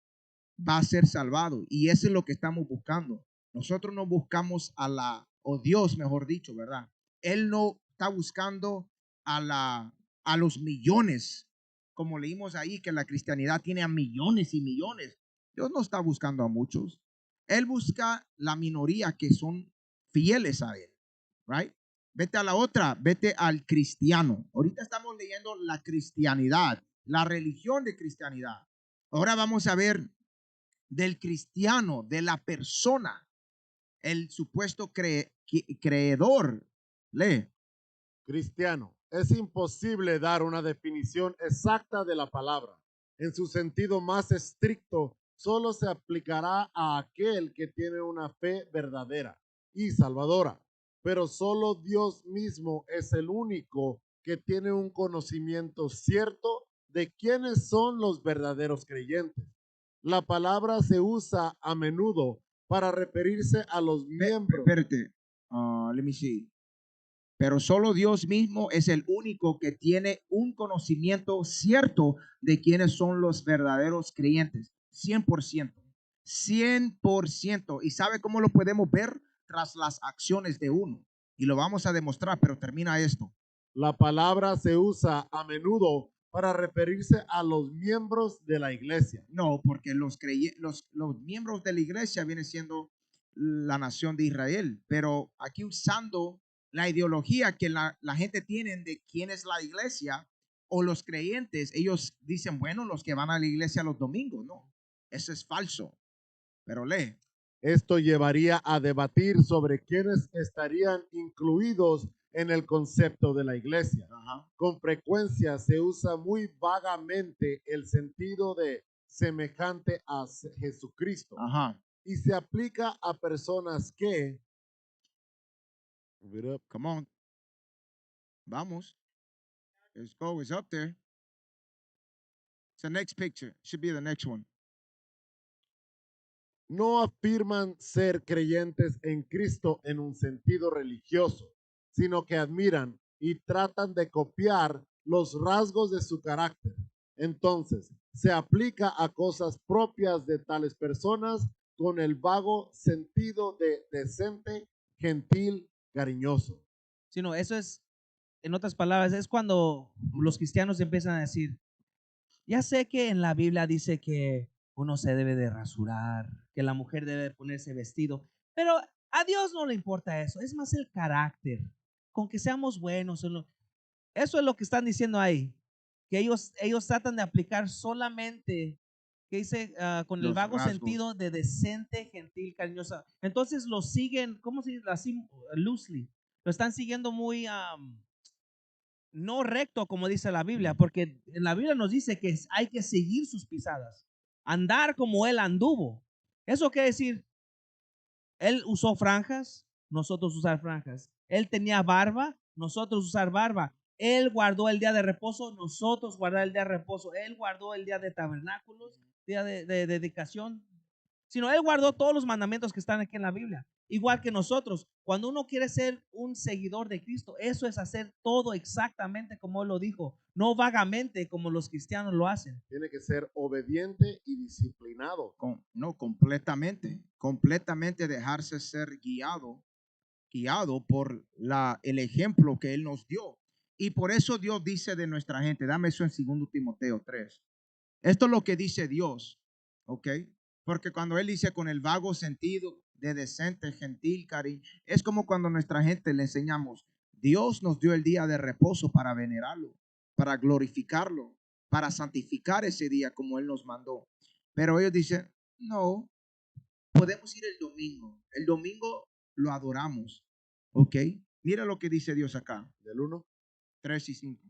va a ser salvado. Y eso es lo que estamos buscando. Nosotros no buscamos o Dios, mejor dicho, ¿verdad? Él no está buscando a los millones, como leímos ahí, que la cristianidad tiene a millones y millones. Dios no está buscando a muchos. Él busca la minoría que son fieles a Él, right? Vete a la otra, vete al cristiano. Ahorita estamos leyendo la cristianidad, la religión de cristianidad. Ahora vamos a ver del cristiano, de la persona, el supuesto creedor. Lee. Cristiano. Es imposible dar una definición exacta de la palabra. En su sentido más estricto, solo se aplicará a aquel que tiene una fe verdadera y salvadora. Pero solo Dios mismo es el único que tiene un conocimiento cierto de quiénes son los verdaderos creyentes. La palabra se usa a menudo para referirse a los miembros. Espérate, let me see. Pero solo Dios mismo es el único que tiene un conocimiento cierto de quiénes son los verdaderos creyentes. 100%. 100%. ¿Y sabe cómo lo podemos ver? Tras las acciones de uno. Y lo vamos a demostrar, pero termina esto. La palabra se usa a menudo para referirse a los miembros de la iglesia. No, porque los miembros de la iglesia vienen siendo la nación de Israel. Pero aquí usando la ideología que la gente tiene de quién es la iglesia o los creyentes, ellos dicen, bueno, los que van a la iglesia los domingos. No, eso es falso. Pero lee. Esto llevaría a debatir sobre quiénes estarían incluidos en el concepto de la iglesia. Ajá. Con frecuencia se usa muy vagamente el sentido de semejante a Jesucristo Ajá. y se aplica a personas que, Come on. Vamos. Let's go. It's up there. It's the next picture. Should be the next one. no afirman ser creyentes en Cristo en un sentido religioso, sino que admiran y tratan de copiar los rasgos de su carácter. Entonces, se aplica a cosas propias de tales personas con el vago sentido de decente, gentil, cariñoso. Sino eso es, en otras palabras, es cuando los cristianos empiezan a decir, ya sé que en la Biblia dice que uno se debe de rasurar, que la mujer debe ponerse vestido, pero a Dios no le importa eso, es más el carácter, con que seamos buenos. Eso es lo que están diciendo ahí, que ellos tratan de aplicar solamente, que dice, con el Los vago rasgos. sentido de decente, gentil, cariñosa. Entonces lo siguen, ¿cómo se dice? Así, loosely. Lo están siguiendo muy no recto, como dice la Biblia, porque en la Biblia nos dice que hay que seguir sus pisadas, andar como él anduvo. Eso quiere decir, él usó franjas, nosotros usar franjas. Él tenía barba, nosotros usar barba. Él guardó el día de reposo, nosotros guardar el día de reposo. Él guardó el día de tabernáculos, día de dedicación. Sino él guardó todos los mandamientos que están aquí en la Biblia. Igual que nosotros, cuando uno quiere ser un seguidor de Cristo, eso es hacer todo exactamente como él lo dijo, no vagamente como los cristianos lo hacen. Tiene que ser obediente y disciplinado. No, completamente dejarse ser guiado por el ejemplo que él nos dio. Y por eso Dios dice de nuestra gente, dame eso en 2 Timoteo 3. Esto es lo que dice Dios, ¿ok? Porque cuando él dice con el vago sentido de decente, gentil, cariño, es como cuando nuestra gente le enseñamos, Dios nos dio el día de reposo para venerarlo, para glorificarlo, para santificar ese día como él nos mandó. Pero ellos dicen, no, podemos ir el domingo lo adoramos, ¿ok? Mira lo que dice Dios acá, Del 1, 3 y 5.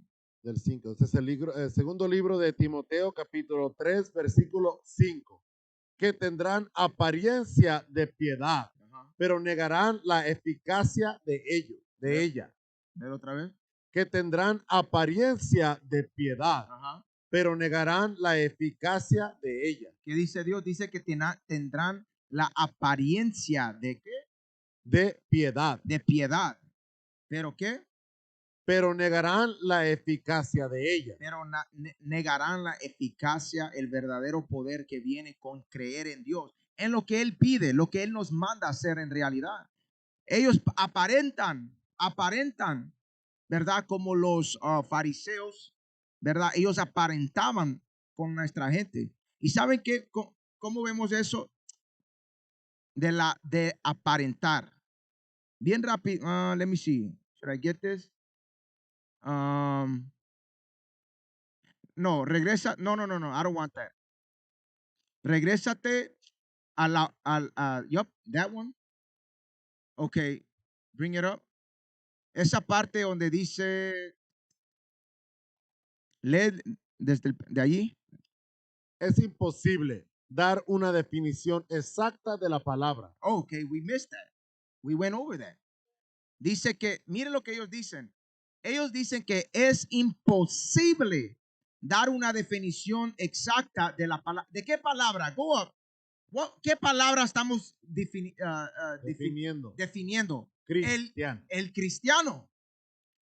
del 5. Este es el segundo libro de Timoteo, capítulo 3, versículo 5. Que tendrán apariencia de piedad, pero negarán la eficacia de ella. Ver otra vez. Que tendrán apariencia de piedad, pero negarán la eficacia de ella. ¿Qué dice Dios? Dice que tendrán la apariencia de ¿qué? De piedad. De piedad. ¿Pero qué? pero negarán la eficacia de ella. pero negarán la eficacia, el verdadero poder que viene con creer en Dios, en lo que Él pide, lo que Él nos manda hacer en realidad. Ellos aparentan, ¿verdad? Como los fariseos, ¿verdad? Ellos aparentaban con nuestra gente. ¿Y saben qué? ¿Cómo vemos eso? De aparentar. Bien rápido. Let me see. Should I get this? No, regresa. No. I don't want that. Regrésate a yup, that one. Okay. Bring it up. Esa parte donde dice, lee de allí. Es imposible dar una definición exacta de la palabra. Okay, we missed that. We went over that. Dice que, miren lo que ellos dicen. Ellos dicen que es imposible dar una definición exacta de la palabra. ¿De qué palabra? Go up. ¿Qué palabra estamos Definiendo. definiendo? Cristiano. El cristiano.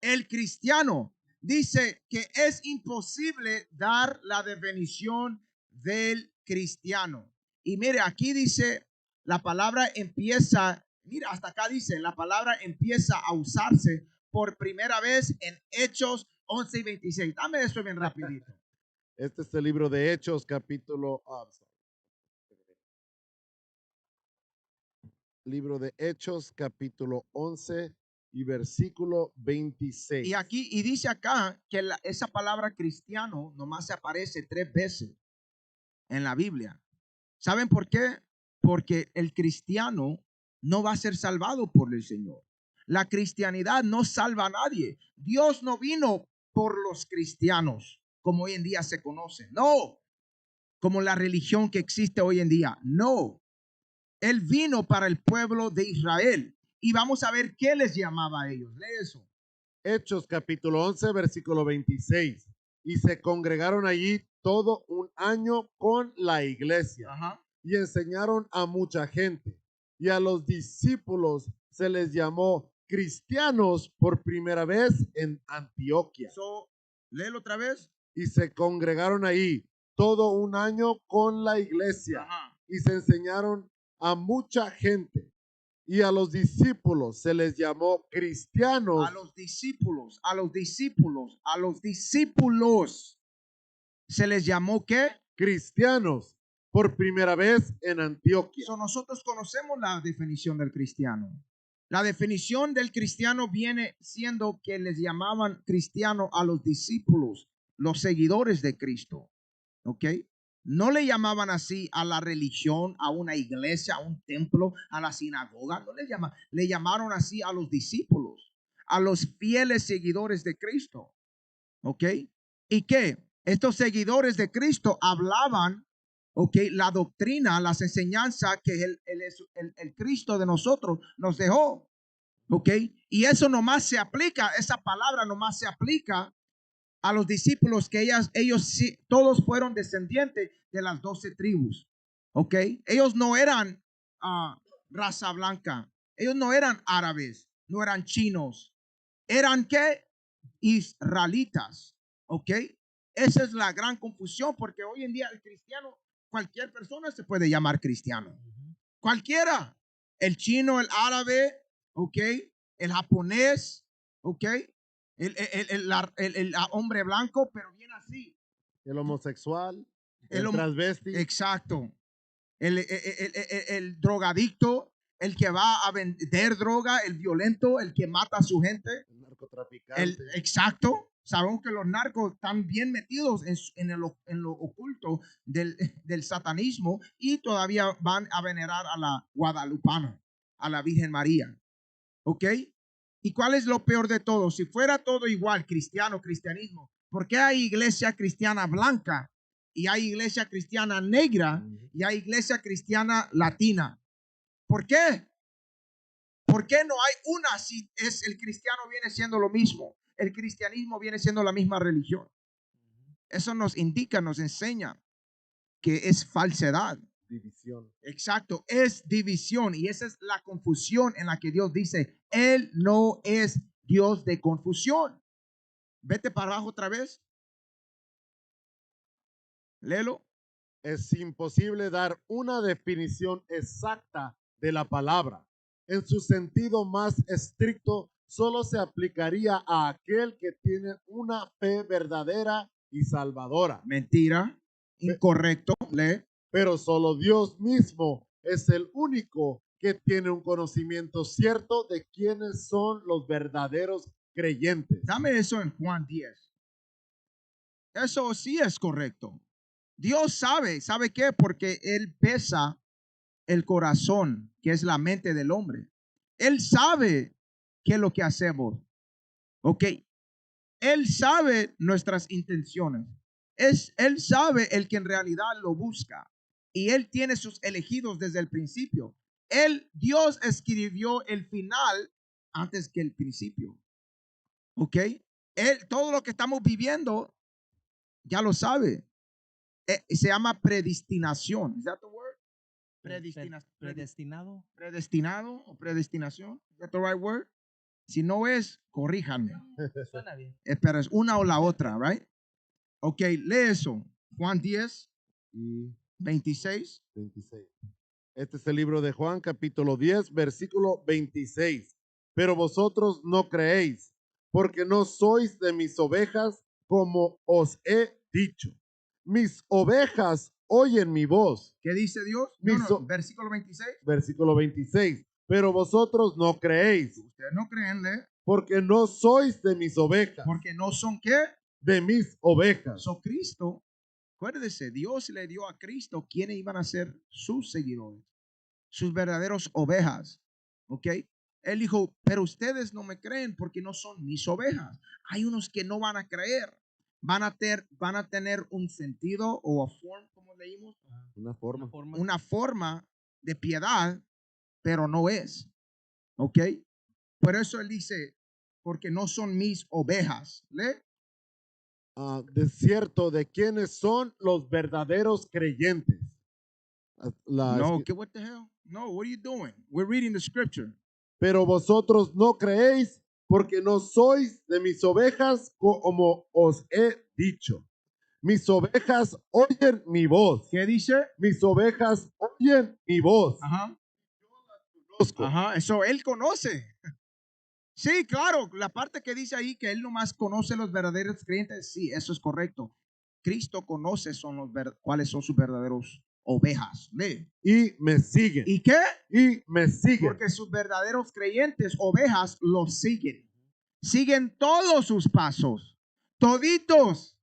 El cristiano dice que es imposible dar la definición del cristiano. Y mire, aquí dice, la palabra empieza, mira, hasta acá dice, la palabra empieza a usarse por primera vez en Hechos 11 y 26. Dame eso bien rapidito. Este es el libro de Hechos, libro de Hechos, capítulo 11 y versículo 26. Y aquí, y dice acá que esa palabra cristiano nomás se aparece 3 veces en la Biblia. ¿Saben por qué? Porque el cristiano no va a ser salvado por el Señor. La cristianidad no salva a nadie. Dios no vino por los cristianos, como hoy en día se conoce. No, como la religión que existe hoy en día. No. Él vino para el pueblo de Israel. Y vamos a ver qué les llamaba a ellos. Lee eso. Hechos capítulo 11, versículo 26. Y se congregaron allí todo un año con la iglesia. Ajá. Y enseñaron a mucha gente. Y a los discípulos se les llamó cristianos por primera vez en Antioquia. Léelo otra vez. Y se congregaron allí todo un año con la iglesia. Ajá. Y se enseñaron a mucha gente. Y a los discípulos se les llamó cristianos. A los discípulos se les llamó ¿qué? Cristianos por primera vez en Antioquia. Nosotros conocemos la definición del cristiano. La definición del cristiano viene siendo que les llamaban cristiano a los discípulos, los seguidores de Cristo. ¿Ok? No le llamaban así a la religión, a una iglesia, a un templo, a la sinagoga. No le llamaron así a los discípulos, a los fieles seguidores de Cristo. ¿Ok? ¿Y qué? Estos seguidores de Cristo hablaban, ¿ok? La doctrina, las enseñanzas que el Cristo de nosotros nos dejó. ¿Ok? Y eso nomás se aplica, esa palabra nomás se aplica a los discípulos que ellos todos fueron descendientes de las 12 tribus. ¿Ok? Ellos no eran raza blanca. Ellos no eran árabes, no eran chinos. ¿Eran qué? Israelitas. ¿Ok? Esa es la gran confusión porque hoy en día el cristiano, cualquier persona se puede llamar cristiano. Cualquiera. El chino, el árabe, ¿ok? El japonés, ¿ok? El hombre blanco, pero bien así. El homosexual, el transvesti. Exacto. El drogadicto, el que va a vender droga, el violento, el que mata a su gente. El narcotraficante. Exacto. Sabemos que los narcos están bien metidos en lo oculto del satanismo y todavía van a venerar a la guadalupana, a la Virgen María. ¿Ok? ¿Y cuál es lo peor de todo? Si fuera todo igual, cristianismo, ¿por qué hay iglesia cristiana blanca y hay iglesia cristiana negra y hay iglesia cristiana latina? ¿Por qué? ¿Por qué no hay una si el cristiano viene siendo lo mismo? El cristianismo viene siendo la misma religión. Eso nos indica, nos enseña que es falsedad. División. Exacto, es división y esa es la confusión en la que Dios dice, Él no es Dios de confusión. Vete para abajo otra vez. Léelo. Es imposible dar una definición exacta de la palabra. En su sentido más estricto, solo se aplicaría a aquel que tiene una fe verdadera y salvadora. Mentira. Incorrecto. Lee. Pero solo Dios mismo es el único que tiene un conocimiento cierto de quiénes son los verdaderos creyentes. Dame eso en Juan 10. Eso sí es correcto. Dios sabe. ¿Sabe qué? Porque Él pesa el corazón, que es la mente del hombre. Él sabe qué es lo que hacemos. Ok. Él sabe nuestras intenciones. Él sabe el que en realidad lo busca. Y Él tiene sus elegidos desde el principio. Dios escribió el final antes que el principio. Ok. Todo lo que estamos viviendo ya lo sabe. Se llama predestinación. ¿Es that the word? Predestinado. Predestinado o predestinación. ¿Es that the right word? Si no es, corríjanme. Suena bien. Pero es una o la otra, right? Ok, lee eso. Juan 10, Y 26. 26. Este es el libro de Juan, capítulo 10, versículo 26. Pero vosotros no creéis, porque no sois de mis ovejas, como os he dicho. Mis ovejas oyen mi voz. ¿Qué dice Dios? Versículo 26. Versículo 26. Pero vosotros no creéis, Ustedes no creen, lee. porque no sois de mis ovejas. Porque no son ¿qué? De mis ovejas. Son Cristo. Acuérdese, Dios le dio a Cristo quienes iban a ser sus seguidores, sus verdaderos ovejas. ¿Ok? Él dijo, pero ustedes no me creen porque no son mis ovejas. Hay unos que no van a creer. Van a tener un sentido o como leímos, una forma de piedad, pero no es. ¿Ok? Por eso él dice, porque no son mis ovejas. ¿Le? De cierto, de quiénes son los verdaderos creyentes. No, what the hell? No, what are you doing? We're reading the scripture. Pero vosotros no creéis porque no sois de mis ovejas, como os he dicho. Mis ovejas oyen mi voz. ¿Qué dice? Mis ovejas oyen mi voz. Ajá. Yo las conozco. Ajá, eso él conoce. Sí, claro, la parte que dice ahí que él nomás conoce los verdaderos creyentes, sí, eso es correcto. Cristo conoce cuáles son sus verdaderos ovejas. Lee. Y me siguen. ¿Y qué? Y me siguen. Porque sus verdaderos creyentes, ovejas, los siguen. Siguen todos sus pasos. Toditos.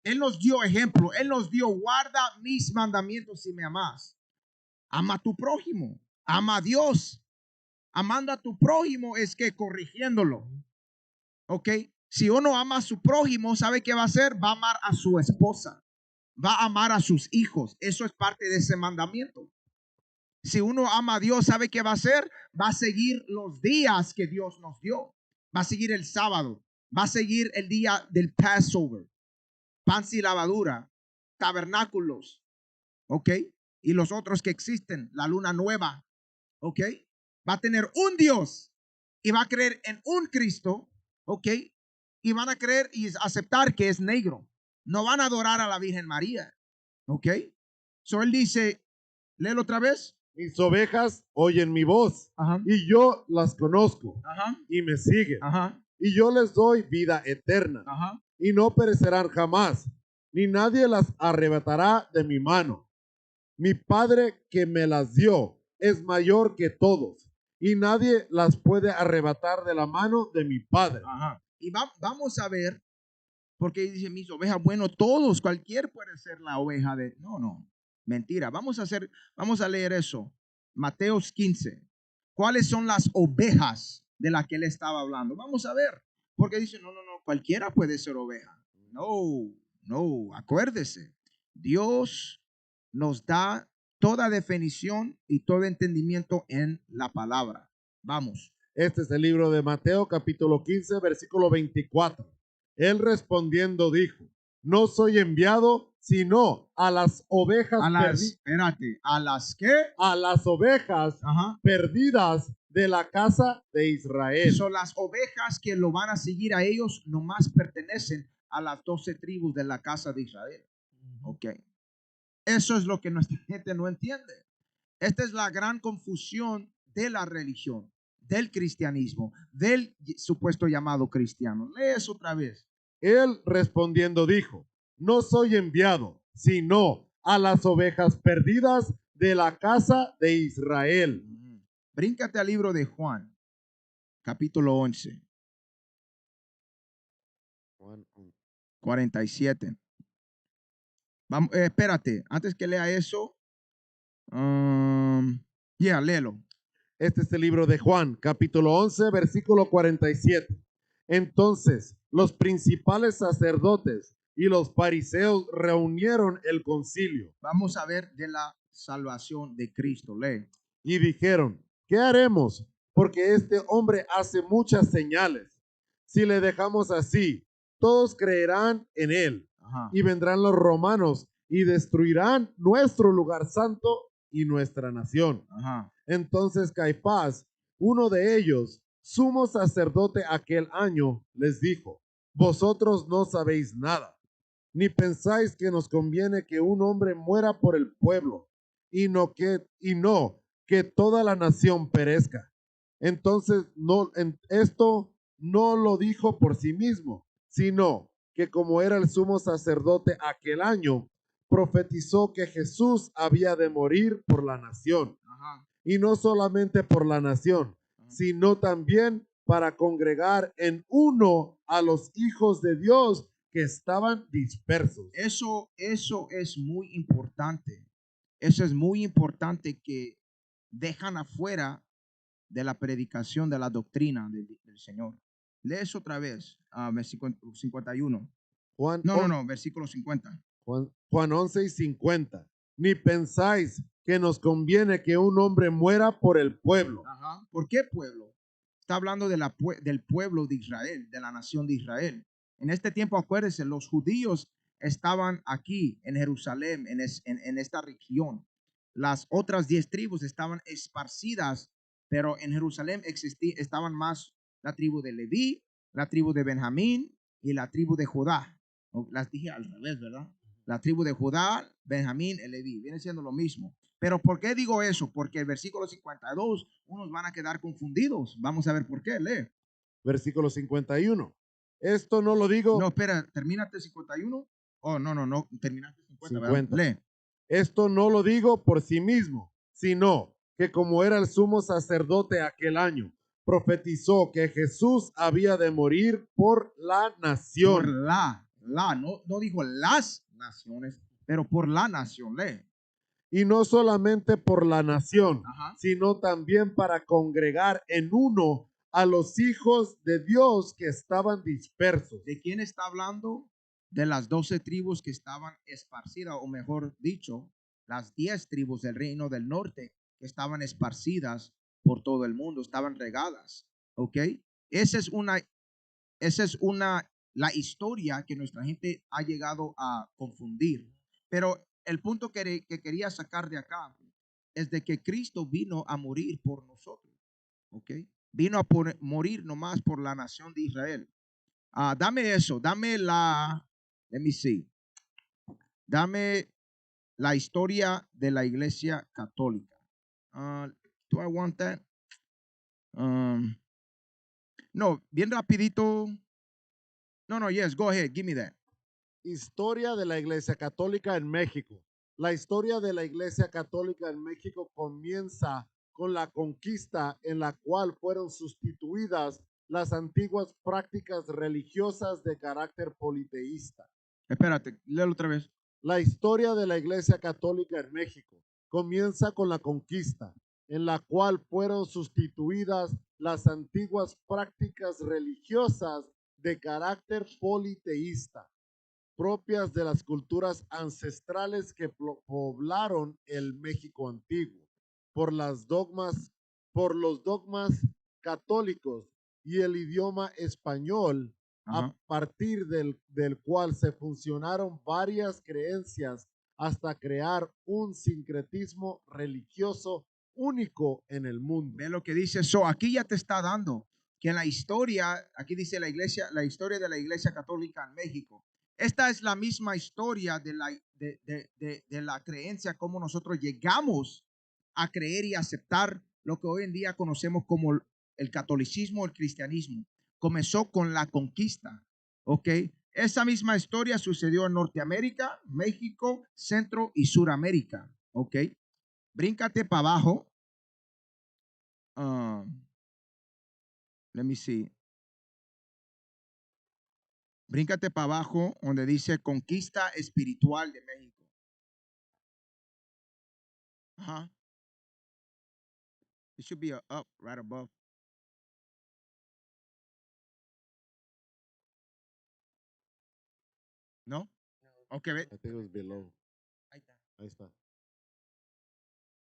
Él nos dio ejemplo. Él nos dio, guarda mis mandamientos si me amas. Ama a tu prójimo. Ama a Dios. Amando a tu prójimo es que corrigiéndolo. Ok. Si uno ama a su prójimo, ¿sabe qué va a hacer? Va a amar a su esposa. Va a amar a sus hijos. Eso es parte de ese mandamiento. Si uno ama a Dios, ¿sabe qué va a hacer? Va a seguir los días que Dios nos dio. Va a seguir el sábado. Va a seguir el día del Passover. Pan sin lavadura. Tabernáculos. Ok. Y los otros que existen. La luna nueva. Ok. Va a tener un Dios. Y va a creer en un Cristo. Ok. Y van a creer y aceptar que es negro. No van a adorar a la Virgen María. Ok. So él dice, léelo otra vez. Mis ovejas oyen mi voz. Ajá. Y yo las conozco. Ajá. Y me siguen. Ajá. Y yo les doy vida eterna. Ajá. Y no perecerán jamás. Ni nadie las arrebatará de mi mano. Mi Padre que me las dio es mayor que todos. Y nadie las puede arrebatar de la mano de mi Padre. Ajá. Y vamos a ver, porque dice mis ovejas, bueno, todos, cualquier puede ser la oveja de... No, mentira. Vamos a leer eso. Mateos 15. ¿Cuáles son las ovejas de las que él estaba hablando? Vamos a ver. Porque dice, no, cualquiera puede ser oveja. No, acuérdese. Dios nos da toda definición y todo entendimiento en la palabra. Vamos. Este es el libro de Mateo, capítulo 15, versículo 24. Él respondiendo dijo, no soy enviado sino a las ovejas A las, perdidas. espérate, ¿a las qué? A las ovejas Ajá. perdidas de la casa de Israel. Son las ovejas que lo van a seguir a ellos, nomás pertenecen a las 12 tribus de la casa de Israel. Ok. Eso es lo que nuestra gente no entiende. Esta es la gran confusión de la religión, del cristianismo, del supuesto llamado cristiano. Lee eso otra vez. Él respondiendo dijo, no soy enviado, sino a las ovejas perdidas de la casa de Israel. Bríncate al libro de Juan, capítulo 11, 47. Vamos, espérate, antes que lea eso, léelo. Este es el libro de Juan, capítulo 11, versículo 47. Entonces, los principales sacerdotes y los fariseos reunieron el concilio Vamos a ver de la salvación de Cristo. Lee. y dijeron, ¿qué haremos? Porque este hombre hace muchas señales. Si le dejamos así, todos creerán en él. Ajá. Y vendrán los romanos y destruirán nuestro lugar santo y nuestra nación. Ajá. Entonces Caifás, uno de ellos, sumo sacerdote aquel año, les dijo, vosotros no sabéis nada, ni pensáis que nos conviene que un hombre muera por el pueblo, y no que toda la nación perezca. Entonces esto no lo dijo por sí mismo, sino que como era el sumo sacerdote aquel año, profetizó que Jesús había de morir por la nación. Ajá. Y no solamente por la nación, sino también para congregar en uno a los hijos de Dios que estaban dispersos. Eso es muy importante. Eso es muy importante que dejan afuera de la predicación de la doctrina del Señor. Lee eso otra vez, versículo 51. Juan, No, versículo 50. Juan 11 y 50. Ni pensáis que nos conviene que un hombre muera por el pueblo. Ajá. ¿Por qué pueblo? Está hablando de del pueblo de Israel, de la nación de Israel. En este tiempo, acuérdense, los judíos estaban aquí en Jerusalén, en esta región. Las otras 10 tribus estaban esparcidas, pero en Jerusalén estaban más la tribu de Leví, la tribu de Benjamín y la tribu de Judá. Las dije al revés, ¿verdad? La tribu de Judá, Benjamín y Leví. Viene siendo lo mismo. Pero ¿por qué digo eso? Porque el versículo 52, unos van a quedar confundidos. Vamos a ver por qué. Lee. Versículo 51. Esto no lo digo. No, espera, termínate 51. Oh, no, terminaste 50. 50. Lee. Esto no lo digo por sí mismo, sino que como era el sumo sacerdote aquel año, profetizó que Jesús había de morir por la nación. Por no dijo las naciones, pero por la nación. Lee. Y no solamente por la nación, Ajá. sino también para congregar en uno a los hijos de Dios que estaban dispersos. ¿De quién está hablando? De las 12 tribus que estaban esparcidas, o mejor dicho, las 10 tribus del reino del norte que estaban esparcidas por todo el mundo, estaban regadas. ¿Ok? Esa es la historia que nuestra gente ha llegado a confundir. Pero el punto que quería sacar de acá es de que Cristo vino a morir por nosotros. ¿Ok? Vino a morir nomás por la nación de Israel. Dame eso, dame let me see. Dame la historia de la iglesia católica. Do I want that? No, bien rapidito. No, yes, go ahead, give me that. Historia de la Iglesia Católica en México. La historia de la Iglesia Católica en México comienza con la conquista en la cual fueron sustituidas las antiguas prácticas religiosas de carácter politeísta. Espérate, léelo otra vez. La historia de la Iglesia Católica en México comienza con la conquista, en la cual fueron sustituidas las antiguas prácticas religiosas de carácter politeísta, propias de las culturas ancestrales que poblaron el México antiguo, por los dogmas católicos y el idioma español a Ajá. partir del cual se fusionaron varias creencias hasta crear un sincretismo religioso único en el mundo. Ve lo que dice. So, aquí ya te está dando que en la historia, aquí dice la iglesia, la historia de la iglesia católica en México. Esta es la misma historia de la creencia, cómo nosotros llegamos a creer y aceptar lo que hoy en día conocemos como el catolicismo, el cristianismo. Comenzó con la conquista, ¿ok? Esa misma historia sucedió en Norteamérica, México, Centro y Suramérica, ¿ok? Bríncate para abajo. Let me see. Bríncate para abajo donde dice conquista espiritual de México. Ajá. It should be a up right above. ¿No? Ok, ve. I think it was below. Ahí está. Ahí está.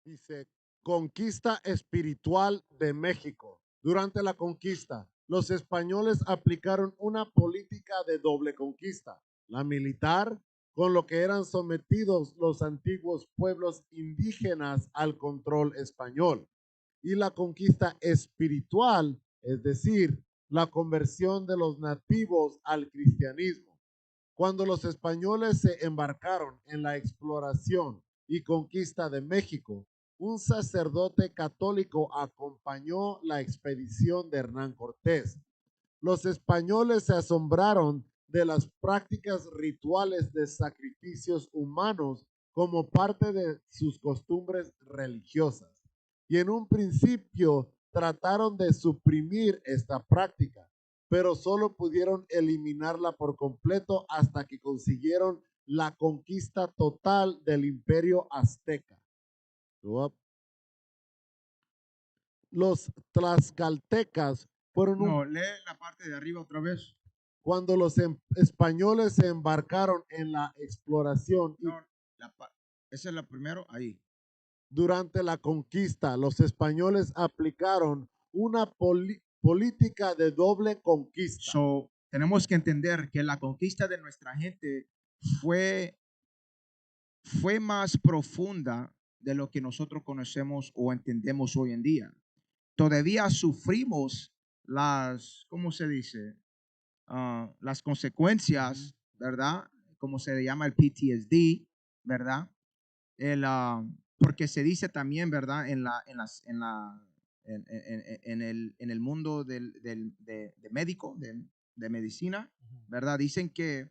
Dice, conquista espiritual de México. Durante la conquista, los españoles aplicaron una política de doble conquista, la militar, con lo que eran sometidos los antiguos pueblos indígenas al control español, y la conquista espiritual, es decir, la conversión de los nativos al cristianismo. Cuando los españoles se embarcaron en la exploración y conquista de México, un sacerdote católico acompañó la expedición de Hernán Cortés. Los españoles se asombraron de las prácticas rituales de sacrificios humanos como parte de sus costumbres religiosas. Y en un principio trataron de suprimir esta práctica, pero solo pudieron eliminarla por completo hasta que consiguieron la conquista total del imperio azteca. Los tlaxcaltecas fueron No, lee la parte de arriba otra vez. cuando los españoles se embarcaron en la exploración y No, esa es la primero, ahí. durante la conquista, los españoles aplicaron una política de doble conquista. So, tenemos que entender que la conquista de nuestra gente fue más profunda de lo que nosotros conocemos o entendemos hoy en día. Todavía sufrimos las, ¿cómo se dice? Las consecuencias, ¿verdad? Como se le llama el PTSD, ¿verdad? Porque se dice también, ¿verdad? En el mundo de médico, de medicina, ¿verdad? Dicen que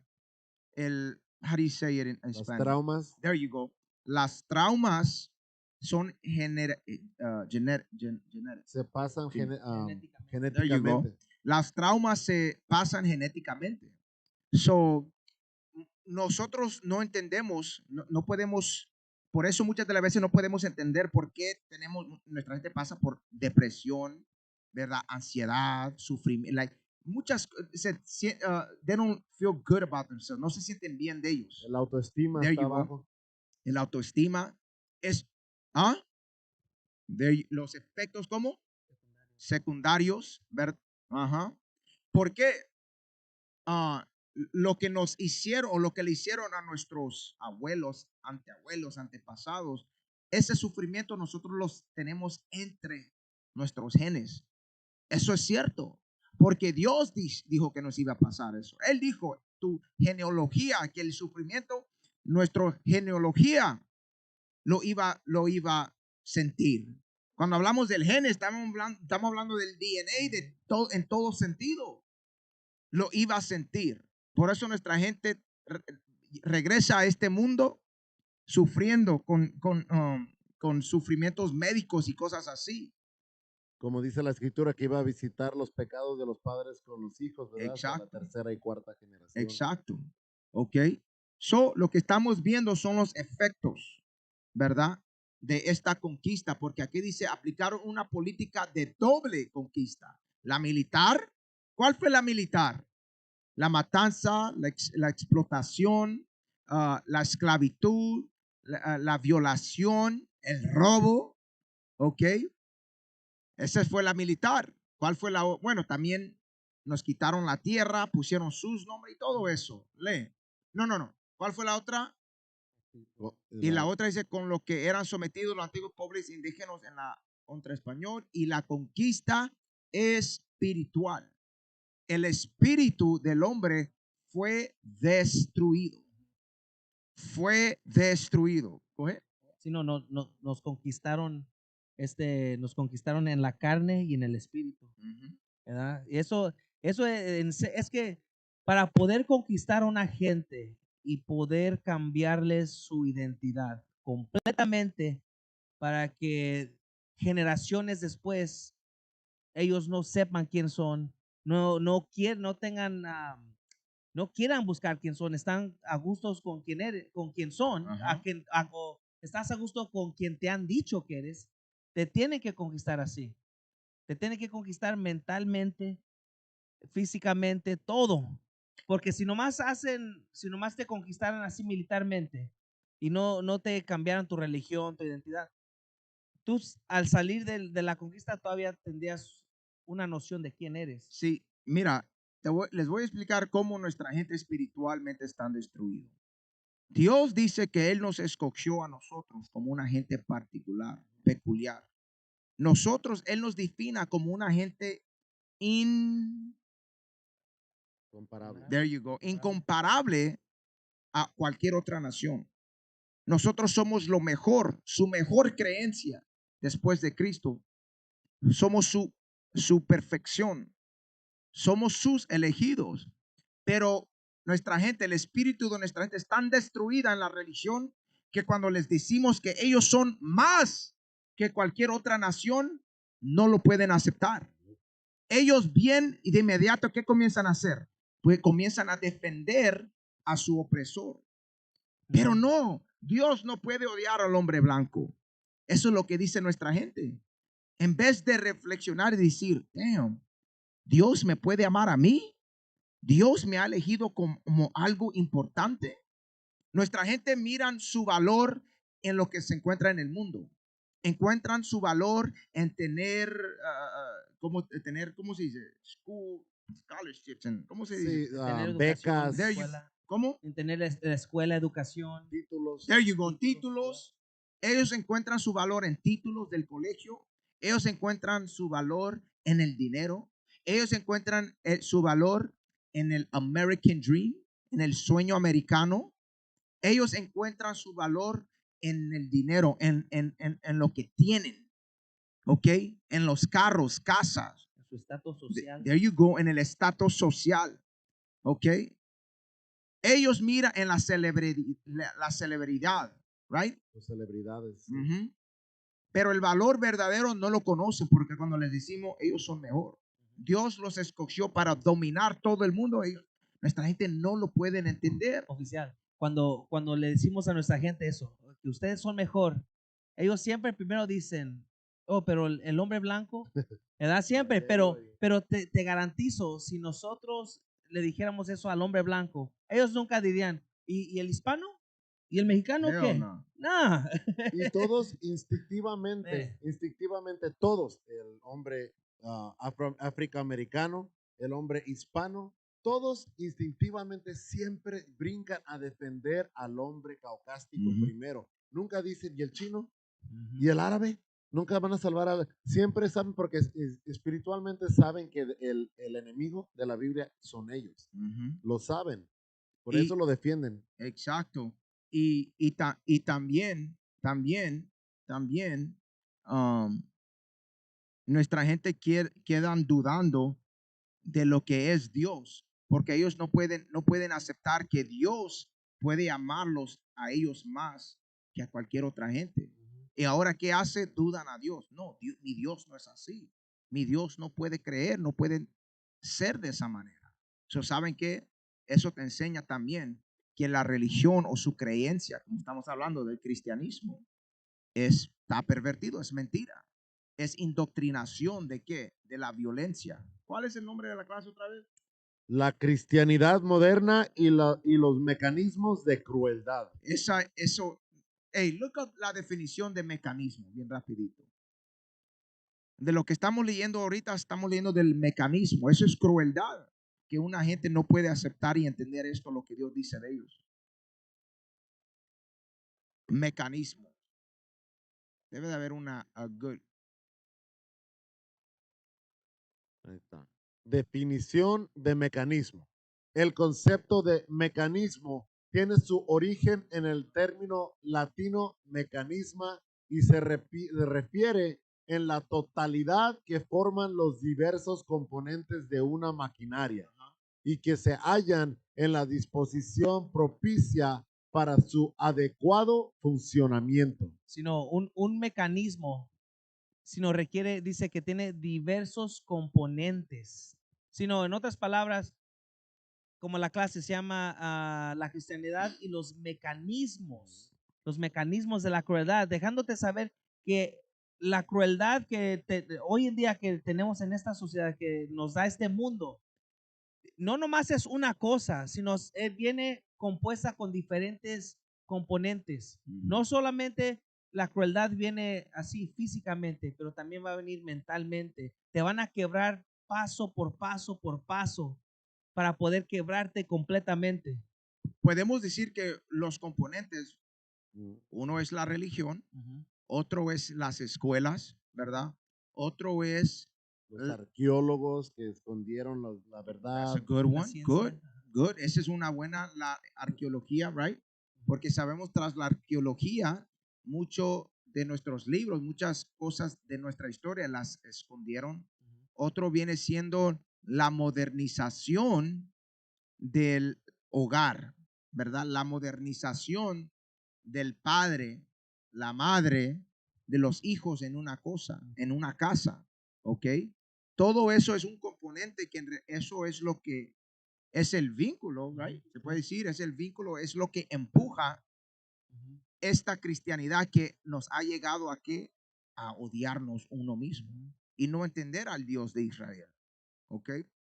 how do you say it in Los Spanish? traumas There you go. Las traumas son genetic. se pasan Sí. There you go. genéticamente. Las traumas se pasan genéticamente. So, nosotros no entendemos, no podemos, por eso muchas de las veces no podemos entender por qué nuestra gente pasa por depresión, ¿verdad? Ansiedad, sufrimiento, muchas, they don't feel good about themselves, no se sienten bien de ellos. La autoestima There está you go. abajo. El autoestima es, los efectos como secundarios, ¿verdad? Ajá. ¿Por qué? Lo que nos hicieron o lo que le hicieron a nuestros abuelos, anteabuelos, antepasados, ese sufrimiento nosotros los tenemos entre nuestros genes. Eso es cierto, porque Dios dijo que nos iba a pasar eso. Él dijo, tu genealogía, que el sufrimiento, nuestra genealogía lo iba a sentir. Cuando hablamos del gen, estamos hablando del DNA en todo sentido. Lo iba a sentir. Por eso nuestra gente regresa a este mundo sufriendo con sufrimientos médicos y cosas así. Como dice la escritura, que iba a visitar los pecados de los padres con los hijos, ¿verdad? Hasta Exacto. la tercera y cuarta generación. Exacto. Ok. So, lo que estamos viendo son los efectos, ¿verdad? De esta conquista, porque aquí dice, aplicaron una política de doble conquista. La militar, ¿cuál fue la militar? La matanza, la explotación, la esclavitud, la violación, el robo, ¿ok? Esa fue la militar. ¿Cuál fue la? Bueno, también nos quitaron la tierra, pusieron sus nombres y todo eso. Lee. No. ¿Cuál fue la otra? Y la otra dice, con lo que eran sometidos los antiguos pueblos indígenas en la contra español y la conquista espiritual. El espíritu del hombre fue destruido. Fue destruido. ¿Coge? Si no, nos conquistaron, nos conquistaron en la carne y en el espíritu, ¿verdad? Y eso es que para poder conquistar a una gente y poder cambiarles su identidad completamente para que generaciones después ellos no sepan quién son, no tengan, no quieran buscar quién son, están a gustos con quién eres, con quién son, Ajá. o estás a gusto con quien te han dicho que eres, te tienen que conquistar así, te tienen que conquistar mentalmente, físicamente, todo, porque si nomás te conquistaran así militarmente y no te cambiaran tu religión, tu identidad, tú al salir de la conquista todavía tendrías una noción de quién eres. Sí, mira, les voy a explicar cómo nuestra gente espiritualmente está destruida. Dios dice que Él nos escogió a nosotros como una gente particular, peculiar. Nosotros, Él nos defina como una gente Comparable. there you go, incomparable a cualquier otra nación. Nosotros somos lo mejor, su mejor creencia después de Cristo. Somos su perfección. Somos sus elegidos. Pero nuestra gente, el espíritu de nuestra gente es tan destruida en la religión que cuando les decimos que ellos son más que cualquier otra nación, no lo pueden aceptar. Ellos bien y de inmediato, ¿qué comienzan a hacer? Pues comienzan a defender a su opresor. Pero no, Dios no puede odiar al hombre blanco. Eso es lo que dice nuestra gente. En vez de reflexionar y decir, damn, Dios me puede amar a mí. Dios me ha elegido como algo importante. Nuestra gente miran su valor en lo que se encuentra en el mundo. Encuentran su valor en tener, ¿cómo se dice? School scholarships. ¿Cómo se dice? Sí, Tener educación, becas, There you- escuela, ¿Cómo? en tener la escuela, educación. títulos. There you go. Títulos. Ellos encuentran su valor en títulos del colegio. Ellos encuentran su valor en el dinero. Ellos encuentran su valor en el American Dream, en el sueño americano. Ellos encuentran su valor en el dinero, en lo que tienen. ¿Ok? En los carros, casas. Su estatus social. There you go. En el estatus social. ¿Ok? Ellos miran en la celebridad, right? Las celebridades. Pero el valor verdadero no lo conocen porque cuando les decimos ellos son mejor. Dios los escogió para dominar todo el mundo. Nuestra gente no lo pueden entender. Oficial. Cuando le decimos a nuestra gente eso, que ustedes son mejor, ellos siempre primero dicen, oh, pero el hombre blanco, ¿verdad? Siempre, pero te garantizo, si nosotros le dijéramos eso al hombre blanco, ellos nunca dirían, ¿y el hispano? ¿Y el mexicano Hell qué? no. Nah. Y todos instintivamente, todos, el hombre afroamericano, el hombre hispano, todos instintivamente siempre brincan a defender al hombre caucástico primero. Nunca dicen, ¿y el chino? ¿Y el árabe? Nunca van a salvar a... Siempre saben porque espiritualmente saben que el enemigo de la Biblia son ellos. Lo saben. Por eso lo defienden. Exacto. Y también, nuestra gente quedan dudando de lo que es Dios, porque ellos no pueden aceptar que Dios puede amarlos a ellos más que a cualquier otra gente. Y ahora, ¿qué hace? Dudan a Dios. No, mi Dios no es así. Mi Dios no puede creer, no puede ser de esa manera. ¿Saben qué? Eso te enseña también que la religión o su creencia, como estamos hablando del cristianismo, está pervertido, es mentira. Es indoctrinación ¿de qué? De la violencia. ¿Cuál es el nombre de la clase otra vez? La cristianidad moderna y los mecanismos de crueldad. Hey, look up la definición de mecanismo, bien rapidito. De lo que estamos leyendo ahorita, estamos leyendo del mecanismo. Eso es crueldad, que una gente no puede aceptar y entender esto, lo que Dios dice de ellos. Mecanismo. Debe de haber una good. Ahí está. Definición de mecanismo. El concepto de mecanismo tiene su origen en el término latino mecanisma y se refiere en la totalidad que forman los diversos componentes de una maquinaria y que se hallan en la disposición propicia para su adecuado funcionamiento. Sino un mecanismo, sino requiere, dice que tiene diversos componentes. Sino, en otras palabras, como la clase se llama la cristianidad y los mecanismos de la crueldad, dejándote saber que la crueldad que hoy en día que tenemos en esta sociedad que nos da este mundo, no nomás es una cosa, sino viene compuesta con diferentes componentes. No solamente la crueldad viene así físicamente, pero también va a venir mentalmente. Te van a quebrar paso por paso por paso para poder quebrarte completamente. Podemos decir que los componentes, uno es la religión, otro es las escuelas, ¿verdad? Otro es los arqueólogos que escondieron la verdad. That's a good one. Good, good. Esa es una buena, la arqueología, right? Porque sabemos tras la arqueología, mucho de nuestros libros, muchas cosas de nuestra historia las escondieron. Otro viene siendo la modernización del hogar, ¿verdad? La modernización del padre, la madre, de los hijos en una cosa, en una casa, ¿ok? Todo eso es un componente que eso es lo que es el vínculo, right? Se puede decir, es el vínculo, es lo que empuja esta cristianidad que nos ha llegado a qué? A odiarnos uno mismo y no entender al Dios de Israel, ¿ok?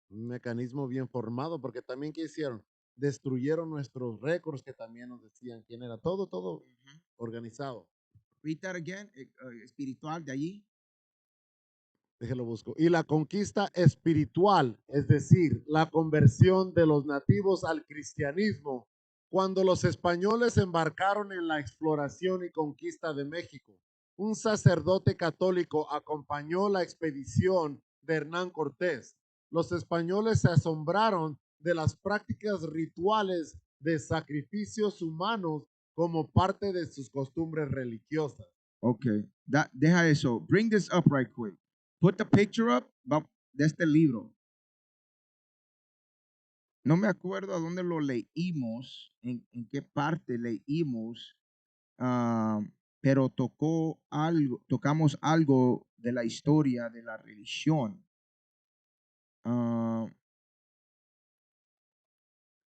Un mecanismo bien formado, porque también ¿qué hicieron? Destruyeron nuestros récords que también nos decían quién era. Todo organizado. Read that again, espiritual de allí. Déjelo busco. Y la conquista espiritual, es decir, la conversión de los nativos al cristianismo, cuando los españoles embarcaron en la exploración y conquista de México. Un sacerdote católico acompañó la expedición de Hernán Cortés. Los españoles se asombraron de las prácticas rituales de sacrificios humanos como parte de sus costumbres religiosas. Okay, deja eso. Bring this up right quick. Put the picture up de este libro. No me acuerdo a dónde lo leímos, en qué parte leímos, pero tocamos algo de la historia de la religión.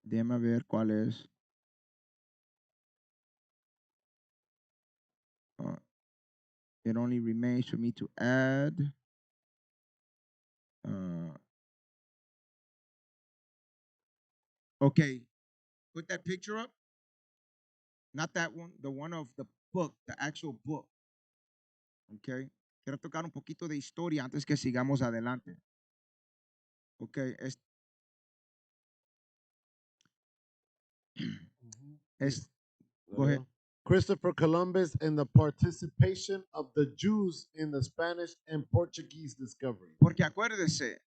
Déjame ver cuál es. It only remains for me to add. Okay, put that picture up. Not that one, the one of the book, the actual book. Okay. Quiero tocar un poquito de historia antes que sigamos adelante. Okay. Go ahead. Christopher Columbus and the participation of the Jews in the Spanish and Portuguese discovery. Porque acuérdese,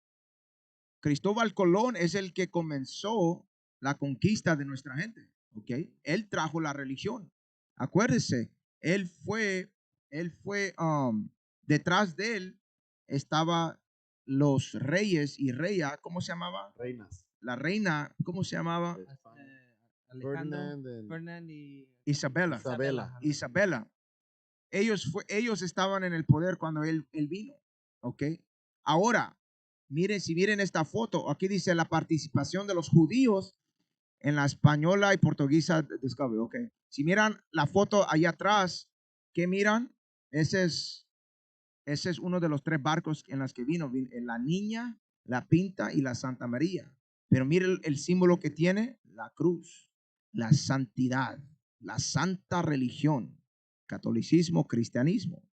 Cristóbal Colón es el que comenzó la conquista de nuestra gente, ¿ok? Él trajo la religión. Acuérdese, él fue, detrás de él estaba los reyes y reina, ¿cómo se llamaba? Reinas. La reina, ¿cómo se llamaba? Ferdinand y Isabela. Ellos estaban en el poder cuando él vino, ¿ok? Ahora, miren, si miren esta foto, aquí dice la participación de los judíos en la española y portuguesa discovery, ¿ok? Si miran la foto allá atrás, ¿qué miran? Ese es uno de los 3 barcos en los que vino, la Niña, la Pinta y la Santa María. Pero miren el símbolo que tiene, la cruz, la santidad, la santa religión, catolicismo, cristianismo.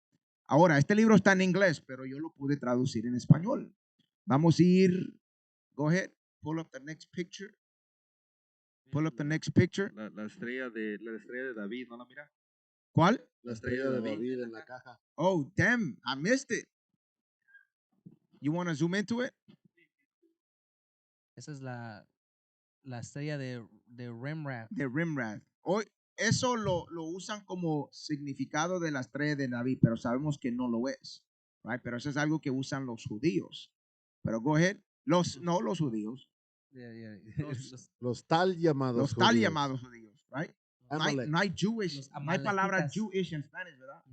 Ahora, este libro está en inglés, pero yo lo pude traducir en español. Vamos a ir, go ahead, pull up the next picture. Pull up the next picture. La estrella de David, ¿no la mira? ¿Cuál? La estrella de David en la caja. Oh, damn, I missed it. You want to zoom into it? Esa es la estrella de Rembrandt. De Rembrandt. Hoy, eso lo usan como significado de la estrella de David, pero sabemos que no lo es. Right? Pero eso es algo que usan los judíos. Pero go ahead. No los judíos. Los tal llamados Los tal judíos. llamados judíos. Right? Amalek. No hay Jewish. Los No hay palabra amalequitas. Jewish en Spanish, ¿verdad?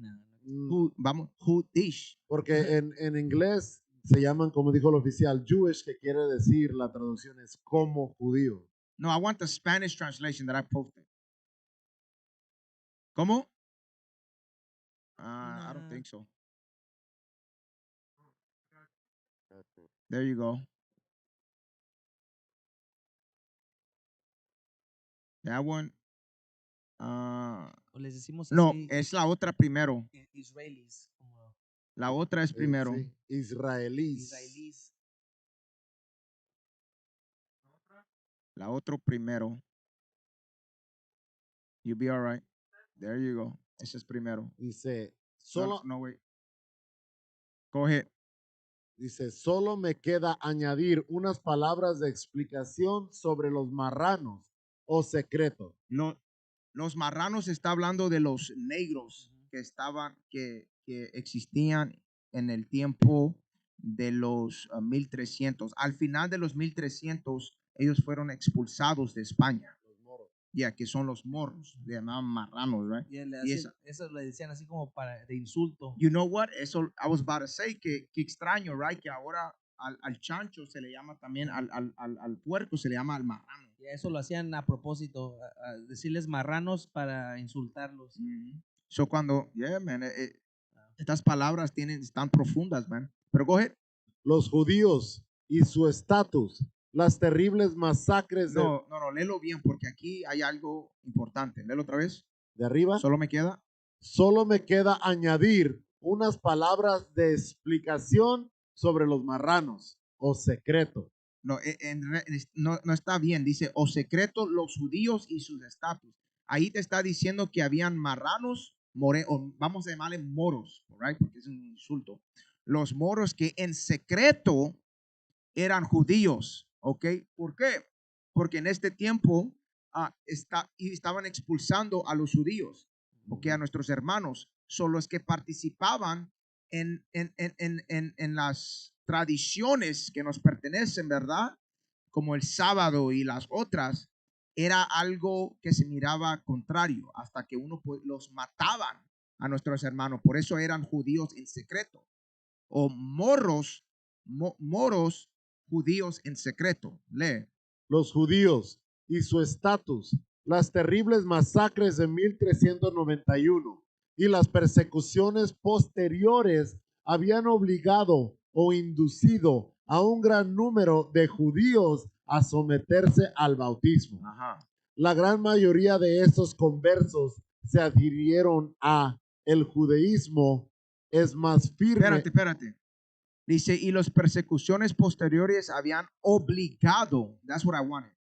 Mm, Vamos, Judish. Porque en inglés se llaman, como dijo el oficial, Jewish, que quiere decir, la traducción es como judío. No, I want the Spanish translation that I posted. ¿Cómo? I don't think so. There you go. That one. O les decimos No, así, es la otra primero. Israelis. Como La otra es primero. Sí, israelíes. israelíes. La otra primero. You'll be all right. There you go. Ese es primero. Dice, Solo, no, wait. Go ahead. dice, solo me queda añadir unas palabras de explicación sobre los marranos o secretos. Los marranos está hablando de los negros que existían en el tiempo de los 1300. Al final de los 1300, ellos fueron expulsados de España. Ya, que son los moros, le llamaban marranos, right? Y eso le decían así como de insulto. You know what? Eso, I was about to say, que extraño, right? Que ahora al chancho se le llama también, al puerco se le llama al marrano. Y eso lo hacían a propósito, a decirles marranos para insultarlos. So cuando, yeah, man, estas palabras están profundas, man. Pero go ahead. Los judíos y su estatus, las terribles masacres No, léelo bien, porque aquí hay algo importante. Léelo otra vez. de arriba. Solo me queda añadir unas palabras de explicación sobre los marranos o secreto. No, no está bien. Dice, o secreto, los judíos y sus estatus. Ahí te está diciendo que habían marranos, o vamos a llamarle moros, right? Porque es un insulto. Los moros que en secreto eran judíos, ¿ok? ¿Por qué? Porque en este tiempo estaban expulsando a los judíos, ¿ok? A nuestros hermanos. Son los que participaban en las tradiciones que nos pertenecen, ¿verdad? Como el sábado y las otras, era algo que se miraba contrario, hasta que los mataban a nuestros hermanos. Por eso eran judíos en secreto, o moros judíos en secreto. Lee. Los judíos y su estatus, las terribles masacres de 1391 y las persecuciones posteriores habían obligado o inducido a un gran número de judíos a someterse al bautismo. Ajá. La gran mayoría de estos conversos se adhirieron a el judaísmo es más firme. Espérate. Dice, y las persecuciones posteriores habían obligado. That's what I wanted.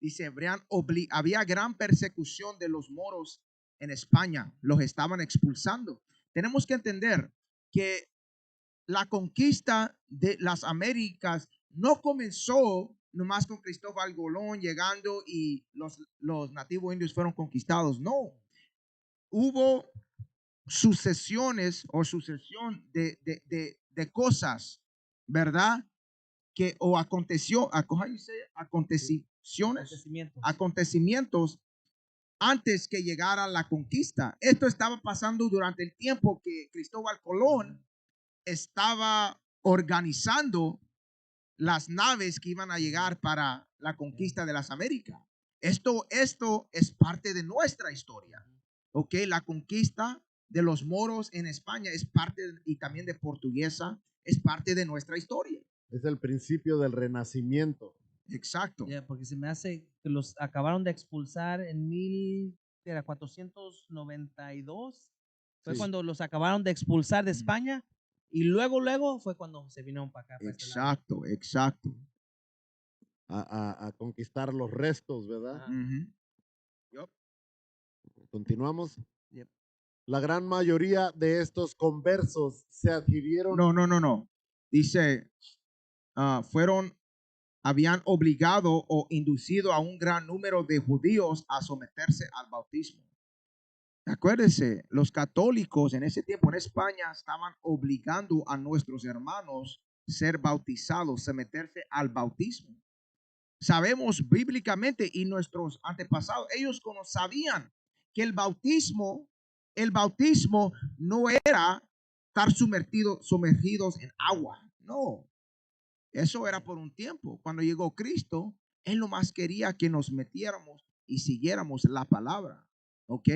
Dice, había gran persecución de los moros en España. Los estaban expulsando. Tenemos que entender que la conquista de las Américas no comenzó nomás con Cristóbal Colón llegando y los nativos indios fueron conquistados. No. Hubo sucesión de cosas, ¿verdad? Acontecimientos antes que llegara la conquista. Esto estaba pasando durante el tiempo que Cristóbal Colón estaba organizando las naves que iban a llegar para la conquista de las Américas. Esto es parte de nuestra historia. Ok, la conquista de los moros en España es parte, y también de portuguesa, es parte de nuestra historia. Es el principio del renacimiento. Exacto. Porque se me hace que los acabaron de expulsar en 1492. Fue Sí. cuando los acabaron de expulsar de España y luego fue cuando se vinieron para acá. Para este lado. Exacto, exacto. A conquistar los restos, ¿verdad? Ajá. Ujú. Yup. Continuamos. Yep. La gran mayoría de estos conversos se adhirieron. No. Dice, habían obligado o inducido a un gran número de judíos a someterse al bautismo. Acuérdense, los católicos en ese tiempo en España estaban obligando a nuestros hermanos ser bautizados, someterse al bautismo. Sabemos bíblicamente y nuestros antepasados, ellos sabían que el bautismo no era estar sumergidos en agua, no. Eso era por un tiempo. Cuando llegó Cristo, Él nomás quería que nos metiéramos y siguiéramos la palabra. ¿Ok?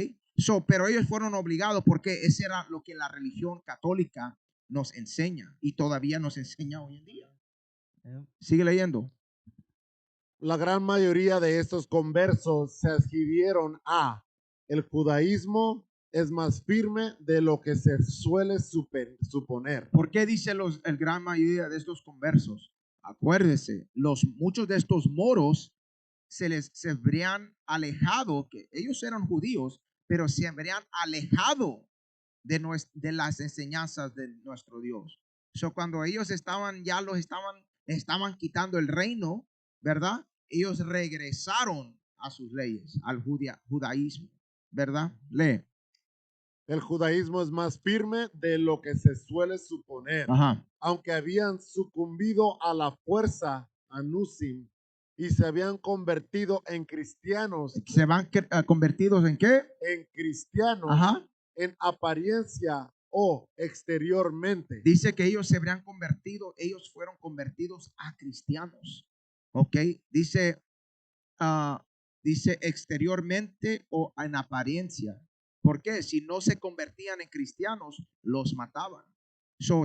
Pero ellos fueron obligados porque ese era lo que la religión católica nos enseña y todavía nos enseña hoy en día. Yep. Sigue leyendo. La gran mayoría de estos conversos se adhirieron a el judaísmo es más firme de lo que se suele suponer. ¿Por qué dice el gran mayoría de estos conversos? Acuérdese, muchos de estos moros se habrían alejado, que ellos eran judíos, pero se habrían alejado de las enseñanzas de nuestro Dios. Cuando ellos estaban estaban quitando el reino, ¿verdad? Ellos regresaron a sus leyes, al judaísmo, ¿verdad? Lee. El judaísmo es más firme de lo que se suele suponer. Ajá. Aunque habían sucumbido a la fuerza anusim y se habían convertido en cristianos. ¿Se van convertidos en qué? En cristianos. Ajá. En apariencia o exteriormente. Dice que ellos se habrían convertido, ellos fueron convertidos a cristianos. ¿Ok? Dice exteriormente o en apariencia. ¿Por qué? Si no se convertían en cristianos, los mataban.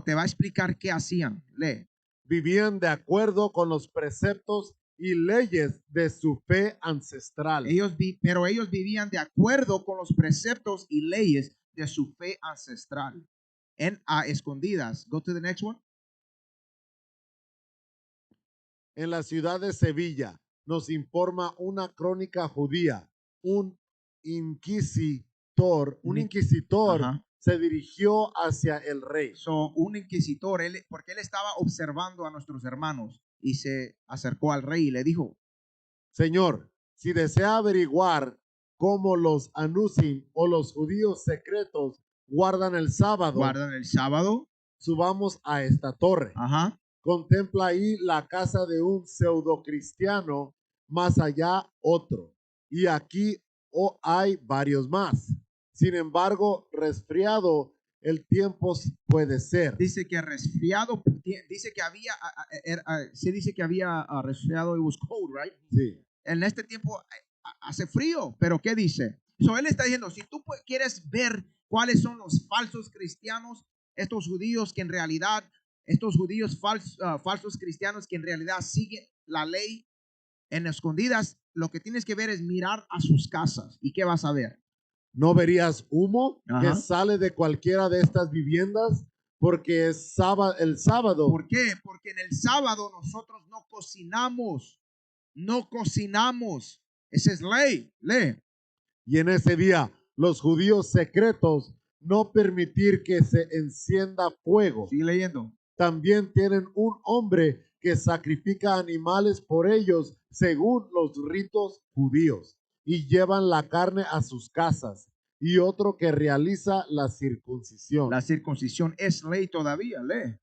Te va a explicar qué hacían. Lee. Vivían de acuerdo con los preceptos y leyes de su fe ancestral. Pero ellos vivían de acuerdo con los preceptos y leyes de su fe ancestral. A escondidas. Go to the next one. En la ciudad de Sevilla nos informa una crónica judía. Un inquisitor Ajá. se dirigió hacia el rey. Un inquisitor, porque él estaba observando a nuestros hermanos y se acercó al rey y le dijo: Señor, si desea averiguar cómo los anusim o los judíos secretos guardan el sábado, subamos a esta torre. Ajá. Contempla ahí la casa de un pseudo cristiano, más allá otro, y aquí hay varios más. Sin embargo, resfriado el tiempo puede ser. Dice que resfriado, dice que había, se dice que había resfriado, it was cold, right? Sí. En este tiempo hace frío, pero ¿qué dice? Él está diciendo, si tú quieres ver cuáles son los falsos cristianos, estos judíos que en realidad, estos judíos falsos cristianos que en realidad siguen la ley en escondidas, lo que tienes que ver es mirar a sus casas. ¿Y qué vas a ver? ¿No verías humo Ajá. que sale de cualquiera de estas viviendas? Porque es el sábado. ¿Por qué? Porque en el sábado nosotros no cocinamos. No cocinamos. Esa es ley. Lee. Y en ese día, los judíos secretos no permitir que se encienda fuego. Sigue leyendo. También tienen un hombre que sacrifica animales por ellos según los ritos judíos y llevan la carne a sus casas, y otro que realiza la circuncisión. La circuncisión es ley todavía, lee.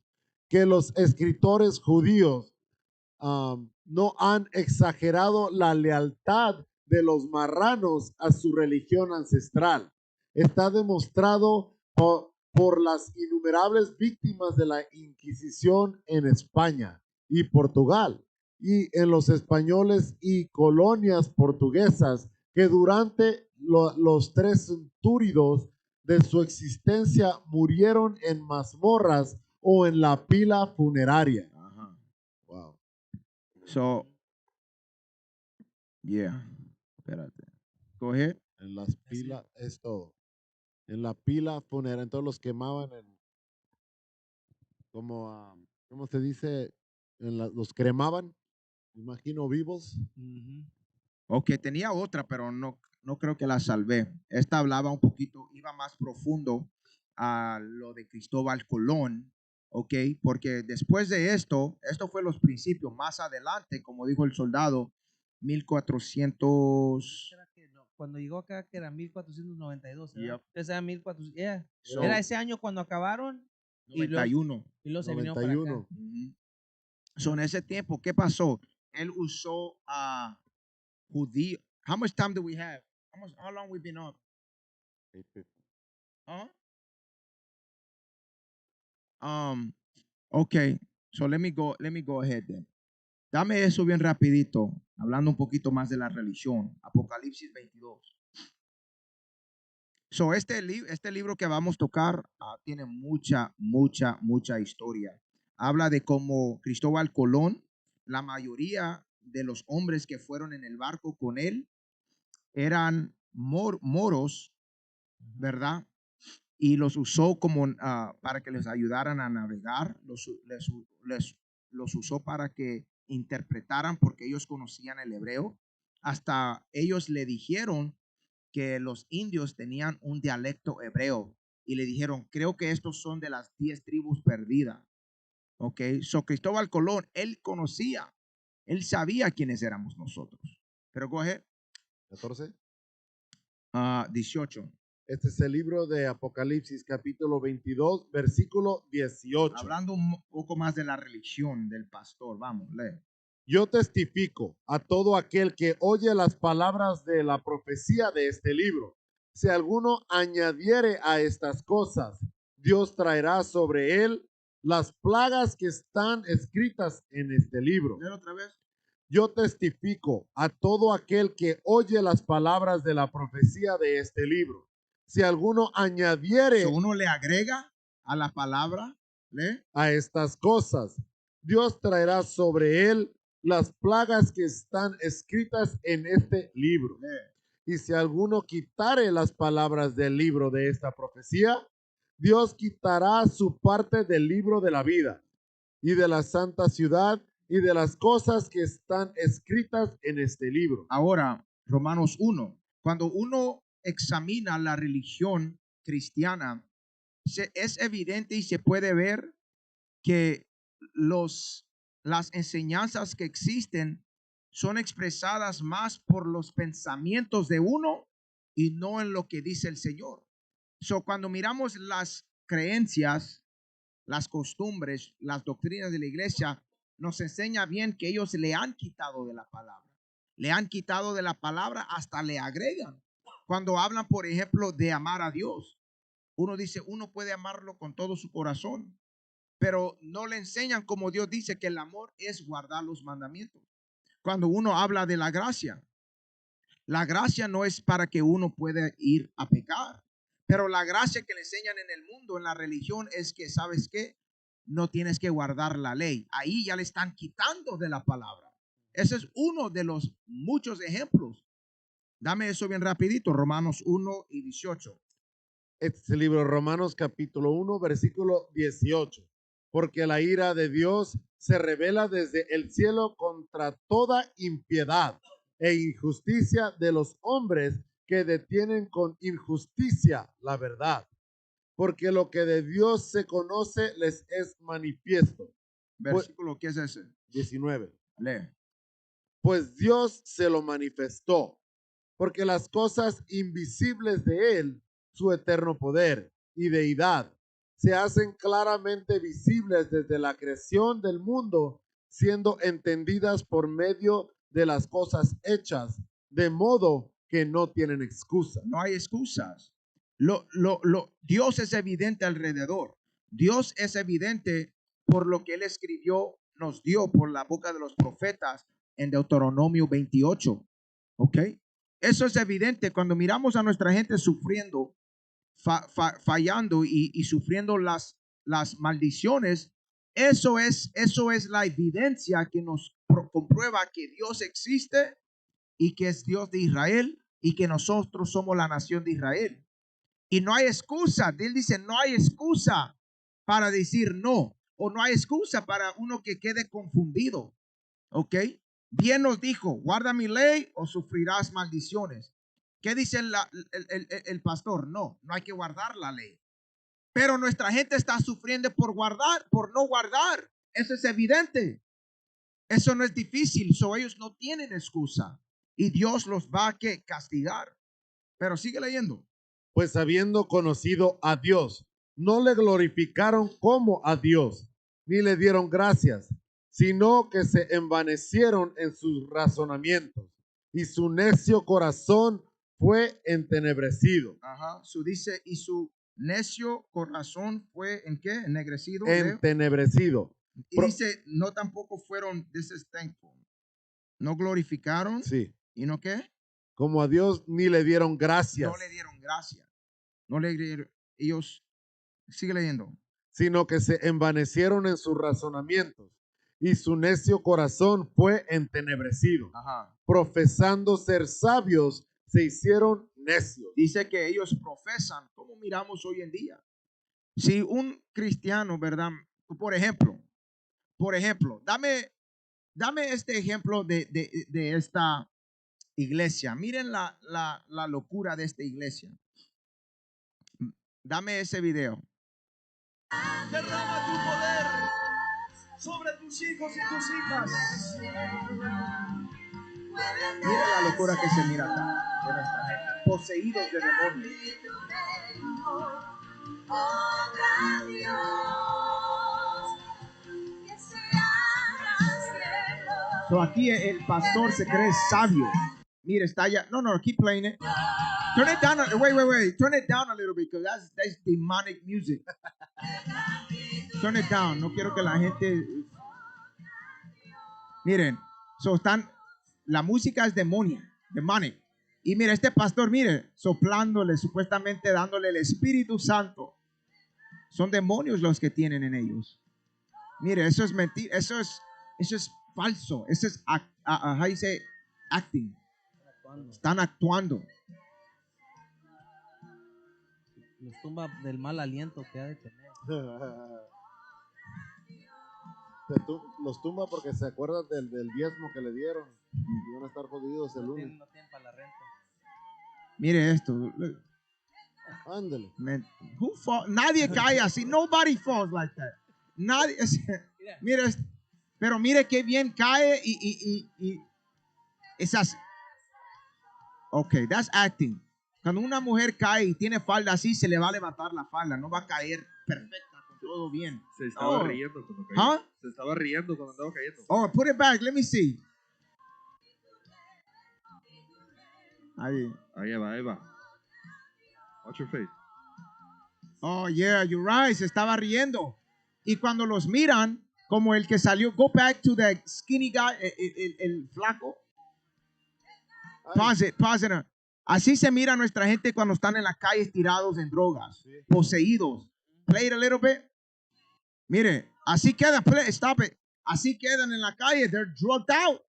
Que los escritores judíos no han exagerado la lealtad de los marranos a su religión ancestral. Está demostrado por las innumerables víctimas de la Inquisición en España y Portugal, y en los españoles y colonias portuguesas, que durante los 3 centurios de su existencia murieron en mazmorras o en la pila funeraria. Ajá. Wow. Yeah. Espérate. Go ahead. En las pilas es todo. en la pila funeraria. Entonces los quemaban en, como, ¿cómo se dice? Los cremaban, me imagino vivos. Ok, tenía otra, pero no creo que la salvé. Esta hablaba un poquito, iba más profundo a lo de Cristóbal Colón, ok, porque después de esto fue los principios. Más adelante, como dijo el soldado, 1400. Era que no, cuando llegó acá, que era 1492, ¿verdad? Yep. Entonces era 1400, yeah. So, Era ese año cuando acabaron y luego 91. se vinieron para acá. 91. Ujú. So, en ese tiempo, ¿qué pasó? Él usó a judío. How much time do we have? How long we been up? Huh? Okay. So let me go ahead then. Dame eso bien rapidito, hablando un poquito más de la religión. Apocalipsis 22. So este libro que vamos a tocar tiene mucha historia. Habla de cómo Cristóbal Colón, la mayoría de los hombres que fueron en el barco con él eran moros, ¿verdad? Y los usó como para que les ayudaran a navegar, los usó para que interpretaran porque ellos conocían el hebreo. Hasta ellos le dijeron que los indios tenían un dialecto hebreo y le dijeron, creo que estos son de las 10 tribus perdidas. Ok, so Cristóbal Colón, él conocía, él sabía quiénes éramos nosotros. Pero go ahead. 14. 18. Este es el libro de Apocalipsis, capítulo 22, versículo 18. Hablando un poco más de la religión del pastor, vamos, lee. Yo testifico a todo aquel que oye las palabras de la profecía de este libro. Si alguno añadiere a estas cosas, Dios traerá sobre él las plagas que están escritas en este libro. Léelo otra vez. Yo testifico a todo aquel que oye las palabras de la profecía de este libro. Si alguno añadiere uno le agrega a la palabra, lee, a estas cosas, Dios traerá sobre él las plagas que están escritas en este libro. lee. Y si alguno quitare las palabras del libro de esta profecía, Dios quitará su parte del libro de la vida y de la santa ciudad y de las cosas que están escritas en este libro. Ahora, Romanos 1. Cuando uno examina la religión cristiana, es evidente y se puede ver que las enseñanzas que existen son expresadas más por los pensamientos de uno y no en lo que dice el Señor. So, cuando miramos las creencias, las costumbres, las doctrinas de la iglesia, nos enseña bien que ellos le han quitado de la palabra. Le han quitado de la palabra, hasta le agregan. Cuando hablan, por ejemplo, de amar a Dios, uno dice, uno puede amarlo con todo su corazón, pero no le enseñan como Dios dice que el amor es guardar los mandamientos. Cuando uno habla de la gracia no es para que uno pueda ir a pecar, pero la gracia que le enseñan en el mundo, en la religión, es que, ¿sabes qué? No tienes que guardar la ley. Ahí ya le están quitando de la palabra. Ese es uno de los muchos ejemplos. Dame eso bien rapidito, Romanos 1 y 18. Este es el libro Romanos capítulo 1, versículo 18. Porque la ira de Dios se revela desde el cielo contra toda impiedad e injusticia de los hombres que detienen con injusticia la verdad. Porque lo que de Dios se conoce les es manifiesto. Versículo, ¿qué es ese? 19. Lee. Pues Dios se lo manifestó, porque las cosas invisibles de él, su eterno poder y deidad, se hacen claramente visibles desde la creación del mundo, siendo entendidas por medio de las cosas hechas, de modo que no tienen excusa. No hay excusas. Dios es evidente alrededor. Dios es evidente por lo que Él escribió, nos dio por la boca de los profetas en Deuteronomio 28. ¿Ok? Eso es evidente cuando miramos a nuestra gente sufriendo, fallando y sufriendo las maldiciones. Eso es la evidencia que nos comprueba que Dios existe y que es Dios de Israel y que nosotros somos la nación de Israel. Y no hay excusa. Él dice, no hay excusa para decir no. O no hay excusa para uno que quede confundido. ¿Ok? Bien nos dijo, guarda mi ley o sufrirás maldiciones. ¿Qué dice el pastor? No, no hay que guardar la ley. Pero nuestra gente está sufriendo por guardar, por no guardar. Eso es evidente. Eso no es difícil. Ellos no tienen excusa. Y Dios los va a castigar. Pero sigue leyendo. Pues habiendo conocido a Dios, no le glorificaron como a Dios, ni le dieron gracias, sino que se envanecieron en sus razonamientos, y su necio corazón fue entenebrecido. Ajá. Dice, y su necio corazón fue ¿en qué? Ennegrecido. Entenebrecido. Y dice, no tampoco fueron, this is thankful. No glorificaron. Sí. ¿Y no qué? Como a Dios ni le dieron gracias. No le dieron gracias. No le dieron, ellos, sigue leyendo. Sino que se envanecieron en sus razonamientos, y su necio corazón fue entenebrecido. Ajá. Profesando ser sabios, se hicieron necios. Dice que ellos profesan, como miramos hoy en día. Si un cristiano, ¿verdad? Por ejemplo, dame este ejemplo de esta iglesia. Miren la locura de esta iglesia. Dame ese video. Derrama tu poder sobre tus hijos y tus hijas. Mira la locura que se mira acá de nuestra gente, poseídos de demonios. Aquí el pastor se cree sabio. Mira, está allá. No, keep playing it. Turn it down. Wait. Turn it down a little bit because that's demonic music. Turn it down. No quiero que la gente. Miren, la música es demonic. Y mira, este pastor, mire, soplándole, supuestamente dándole el Espíritu Santo. Son demonios los que tienen en ellos. Mire, eso es mentira, eso es falso. Eso es how you say, acting. Están actuando. Los tumba del mal aliento que ha de tener. Los tumba porque se acuerdan del diezmo que le dieron y van a estar jodidos el lunes. No tienen para la renta. Mire esto. Ándale. Nadie cae así. Nobody falls like that. Nadie. Mire, pero mire qué bien cae y esas. Ok, that's acting. Cuando una mujer cae y tiene falda así, se le va a levantar la falda. No va a caer perfecta, con todo bien. Se estaba riendo cuando cayó. ¿Ah? Se estaba riendo cuando andaba cayendo. Oh, put it back. Let me see. Ahí. Ahí va. Watch your face. Oh, yeah, you're right. Se estaba riendo. Y cuando los miran, como el que salió, go back to the skinny guy, el flaco. Pause it. Así se mira nuestra gente cuando están en las calles tirados en drogas, poseídos. Play it a little bit. Mire, así quedan, stop it. Así quedan en la calle, they're drugged out.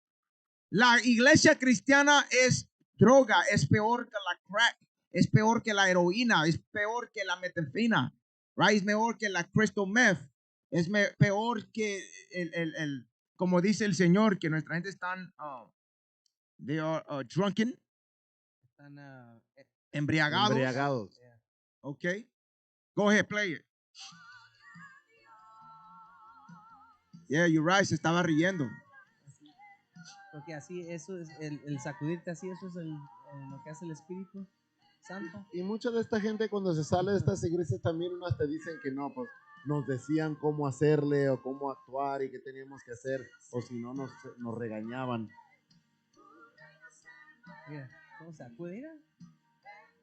La iglesia cristiana es droga, es peor que la crack, es peor que la heroína, es peor que la metanfetamina, right? Es mejor que la crystal meth, es peor que como dice el Señor, que nuestra gente están, they are drunken, están embriagados. Okay, go ahead, play it. Yeah, you're right, se estaba riendo. Porque así, eso es el sacudirte así, eso es lo que hace el Espíritu Santo. Y mucha de esta gente cuando se sale de estas iglesias también unas te dicen que no, pues nos decían cómo hacerle o cómo actuar y qué teníamos que hacer, o si no nos regañaban. Mira, ¿cómo sacude? Mira,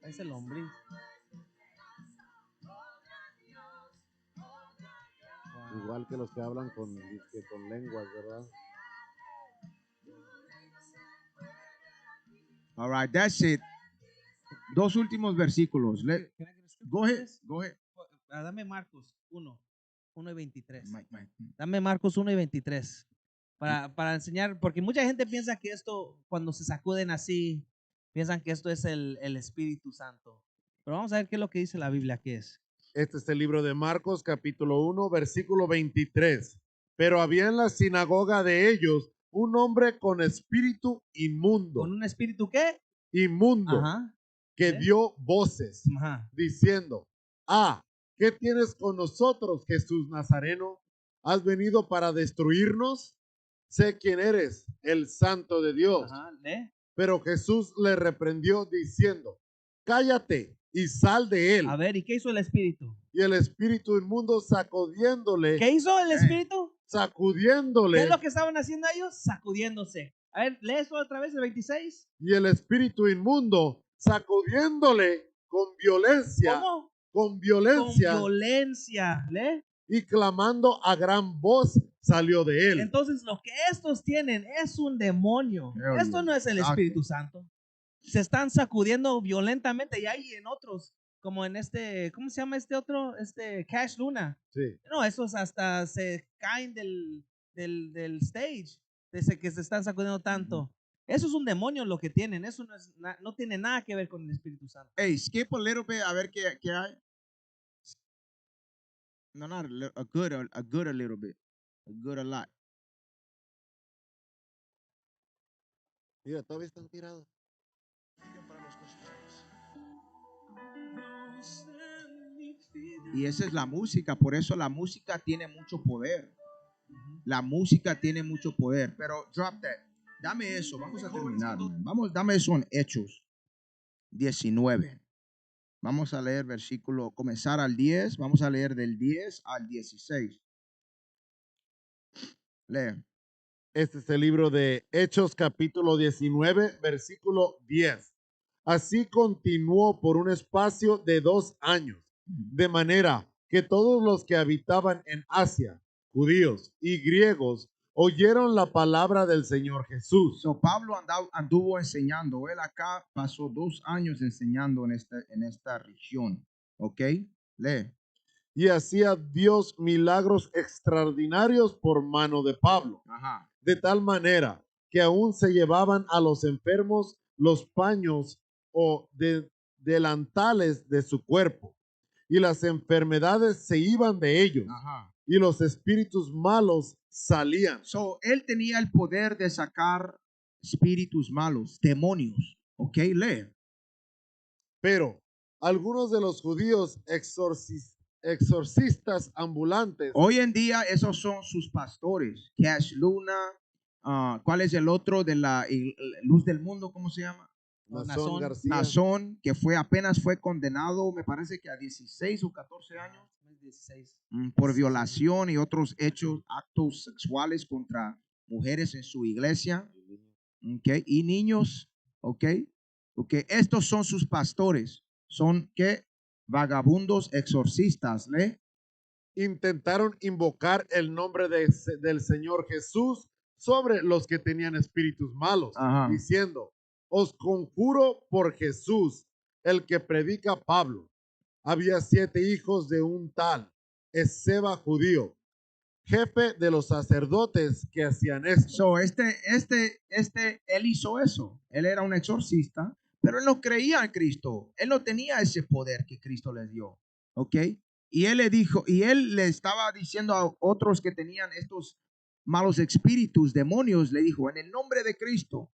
es el lombriz. Wow. Igual que los que hablan con lenguas, ¿verdad? All right, that's it. Dos últimos versículos. Go ahead. Dame Marcos 1 y 23. Dame Marcos 1 y 23. Para enseñar, porque mucha gente piensa que esto, cuando se sacuden así, piensan que esto es el Espíritu Santo. Pero vamos a ver qué es lo que dice la Biblia, qué es. Este es el libro de Marcos, capítulo 1, versículo 23. Pero había en la sinagoga de ellos un hombre con espíritu inmundo, ¿Con un espíritu qué? inmundo, Ajá. que ¿Sí? dio voces, Ajá. diciendo, ¿qué tienes con nosotros, Jesús Nazareno? ¿Has venido para destruirnos? Sé quién eres, el Santo de Dios. Ajá. ¿Lee? Pero Jesús le reprendió diciendo, cállate y sal de él. A ver, ¿y qué hizo el espíritu? Y el espíritu inmundo sacudiéndole, ¿Qué hizo el espíritu? ¿Qué sacudiéndole, es lo que estaban haciendo ellos? Sacudiéndose. A ver, lee eso otra vez, el 26. y el espíritu inmundo sacudiéndole con violencia, ¿Cómo? con Con violencia, violencia. ¿Lee? y clamando a gran voz salió de él. Entonces, lo que estos tienen es un demonio. Hell Esto yeah. no es el Exacto. Espíritu Santo. Se están sacudiendo violentamente y hay en otros, como en este, ¿cómo se llama este otro? Este Cash Luna. Sí. No, esos hasta se caen del stage, desde que se están sacudiendo tanto. Eso es un demonio lo que tienen. Eso no, no tiene nada que ver con el Espíritu Santo. Hey, skip a little bit a ver qué hay. No, not a good a little bit. A good a lot. Mira, todavía están tirados. Y esa es la música, por eso la música tiene mucho poder. La música tiene mucho poder, pero drop that. Dame eso, vamos a terminar. Man. Vamos, dame eso en Hechos 19. Vamos a leer versículo, comenzar al 10, vamos a leer del 10 al 16. Lee. Este es el libro de Hechos, capítulo 19, versículo 10. Así continuó por un espacio de 2 años, de manera que todos los que habitaban en Asia, judíos y griegos, oyeron la palabra del Señor Jesús. So Pablo anduvo enseñando. Él acá pasó 2 años enseñando en esta región. ¿Ok? Lee. Y hacía Dios milagros extraordinarios por mano de Pablo. Ajá. De tal manera que aún se llevaban a los enfermos los paños o delantales de su cuerpo, y las enfermedades se iban de ellos. Ajá. Y los espíritus malos salían. So, él tenía el poder de sacar espíritus malos, demonios. ¿Ok? Lee. Pero algunos de los judíos exorcistas ambulantes, Hoy en día esos son sus pastores. Cash Luna. ¿Cuál es el otro de la Luz del Mundo? ¿Cómo se llama? Nazón García, Nazón, que apenas fue condenado, me parece que a 16 o 14 años. 16. Por violación y otros actos sexuales contra mujeres en su iglesia, ¿okay? Y niños, ¿ok? Porque estos son sus pastores, son ¿qué? Vagabundos exorcistas, ¿le? intentaron invocar el nombre del Señor Jesús sobre los que tenían espíritus malos, Ajá. diciendo, os conjuro por Jesús, el que predica Pablo. Había 7 hijos de un tal Esceva judío, jefe de los sacerdotes que hacían esto. So, él hizo eso. Él era un exorcista, pero él no creía en Cristo. Él no tenía ese poder que Cristo le dio. ¿Ok? Y él le dijo, y él le estaba diciendo a otros que tenían estos malos espíritus, demonios, le dijo, en el nombre de Cristo,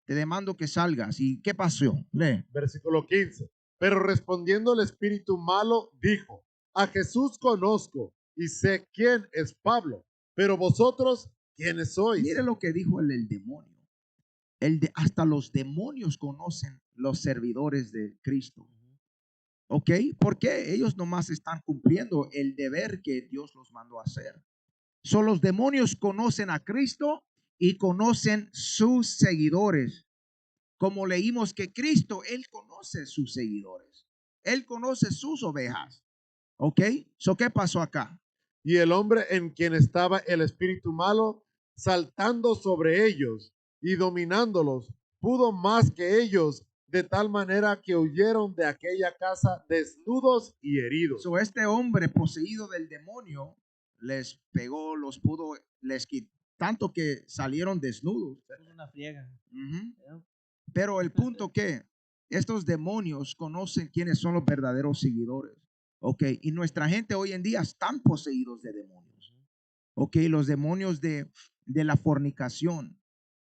te demando que salgas. ¿Y qué pasó? Lee. Versículo 15. Pero respondiendo el espíritu malo, dijo, a Jesús conozco y sé quién es Pablo, pero vosotros, ¿quiénes sois? Mire lo que dijo el demonio. Hasta los demonios conocen los servidores de Cristo. ¿Ok? Porque ellos nomás están cumpliendo el deber que Dios los mandó a hacer. So, los demonios conocen a Cristo y conocen sus seguidores. Como leímos que Cristo, Él conoce sus seguidores. Él conoce sus ovejas. ¿Ok? So, ¿qué pasó acá? Y el hombre en quien estaba el espíritu malo, saltando sobre ellos y dominándolos, pudo más que ellos, de tal manera que huyeron de aquella casa desnudos y heridos. So, este hombre poseído del demonio les pegó, tanto que salieron desnudos. Es una friega. Pero el punto que estos demonios conocen quiénes son los verdaderos seguidores. Ok, y nuestra gente hoy en día están poseídos de demonios. Ok, los demonios de la fornicación,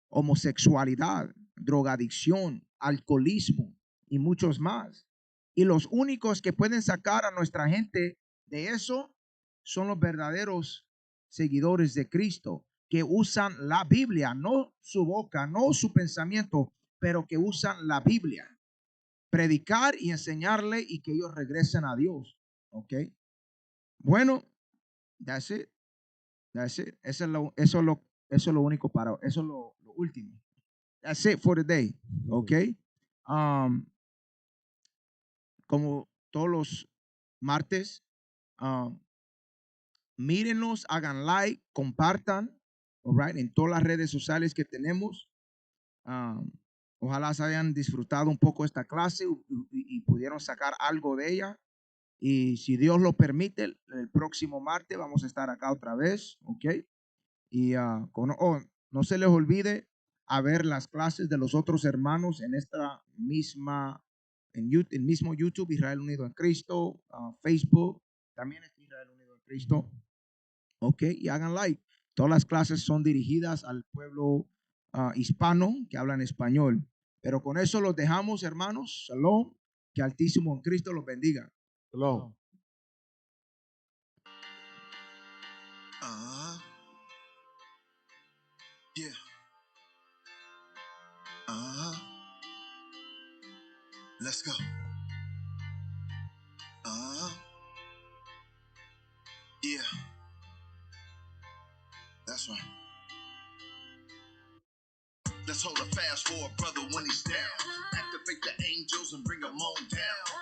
homosexualidad, drogadicción, alcoholismo y muchos más. Y los únicos que pueden sacar a nuestra gente de eso son los verdaderos seguidores de Cristo, que usan la Biblia, no su boca, no su pensamiento, pero que usan la Biblia. Predicar y enseñarle y que ellos regresen a Dios. Ok. Bueno, that's it. That's it. Eso es lo único para, eso es lo último. That's it for the day. Ok. Como todos los martes, mírenos, hagan like, compartan, all right, en todas las redes sociales que tenemos. Ojalá se hayan disfrutado un poco esta clase y pudieron sacar algo de ella. Y si Dios lo permite, el próximo martes vamos a estar acá otra vez, ¿ok? Y no se les olvide a ver las clases de los otros hermanos en esta misma, en YouTube, el mismo YouTube, Israel Unido en Cristo, Facebook, también es Israel Unido en Cristo, ¿ok? Y hagan like. Todas las clases son dirigidas al pueblo hispano que habla en español. Pero con eso los dejamos, hermanos. Shalom. Que Altísimo en Cristo los bendiga. Hello. Yeah. Let's go. Yeah. That's right. Let's hold a fast for a brother when he's down. Activate the angels and bring them on down.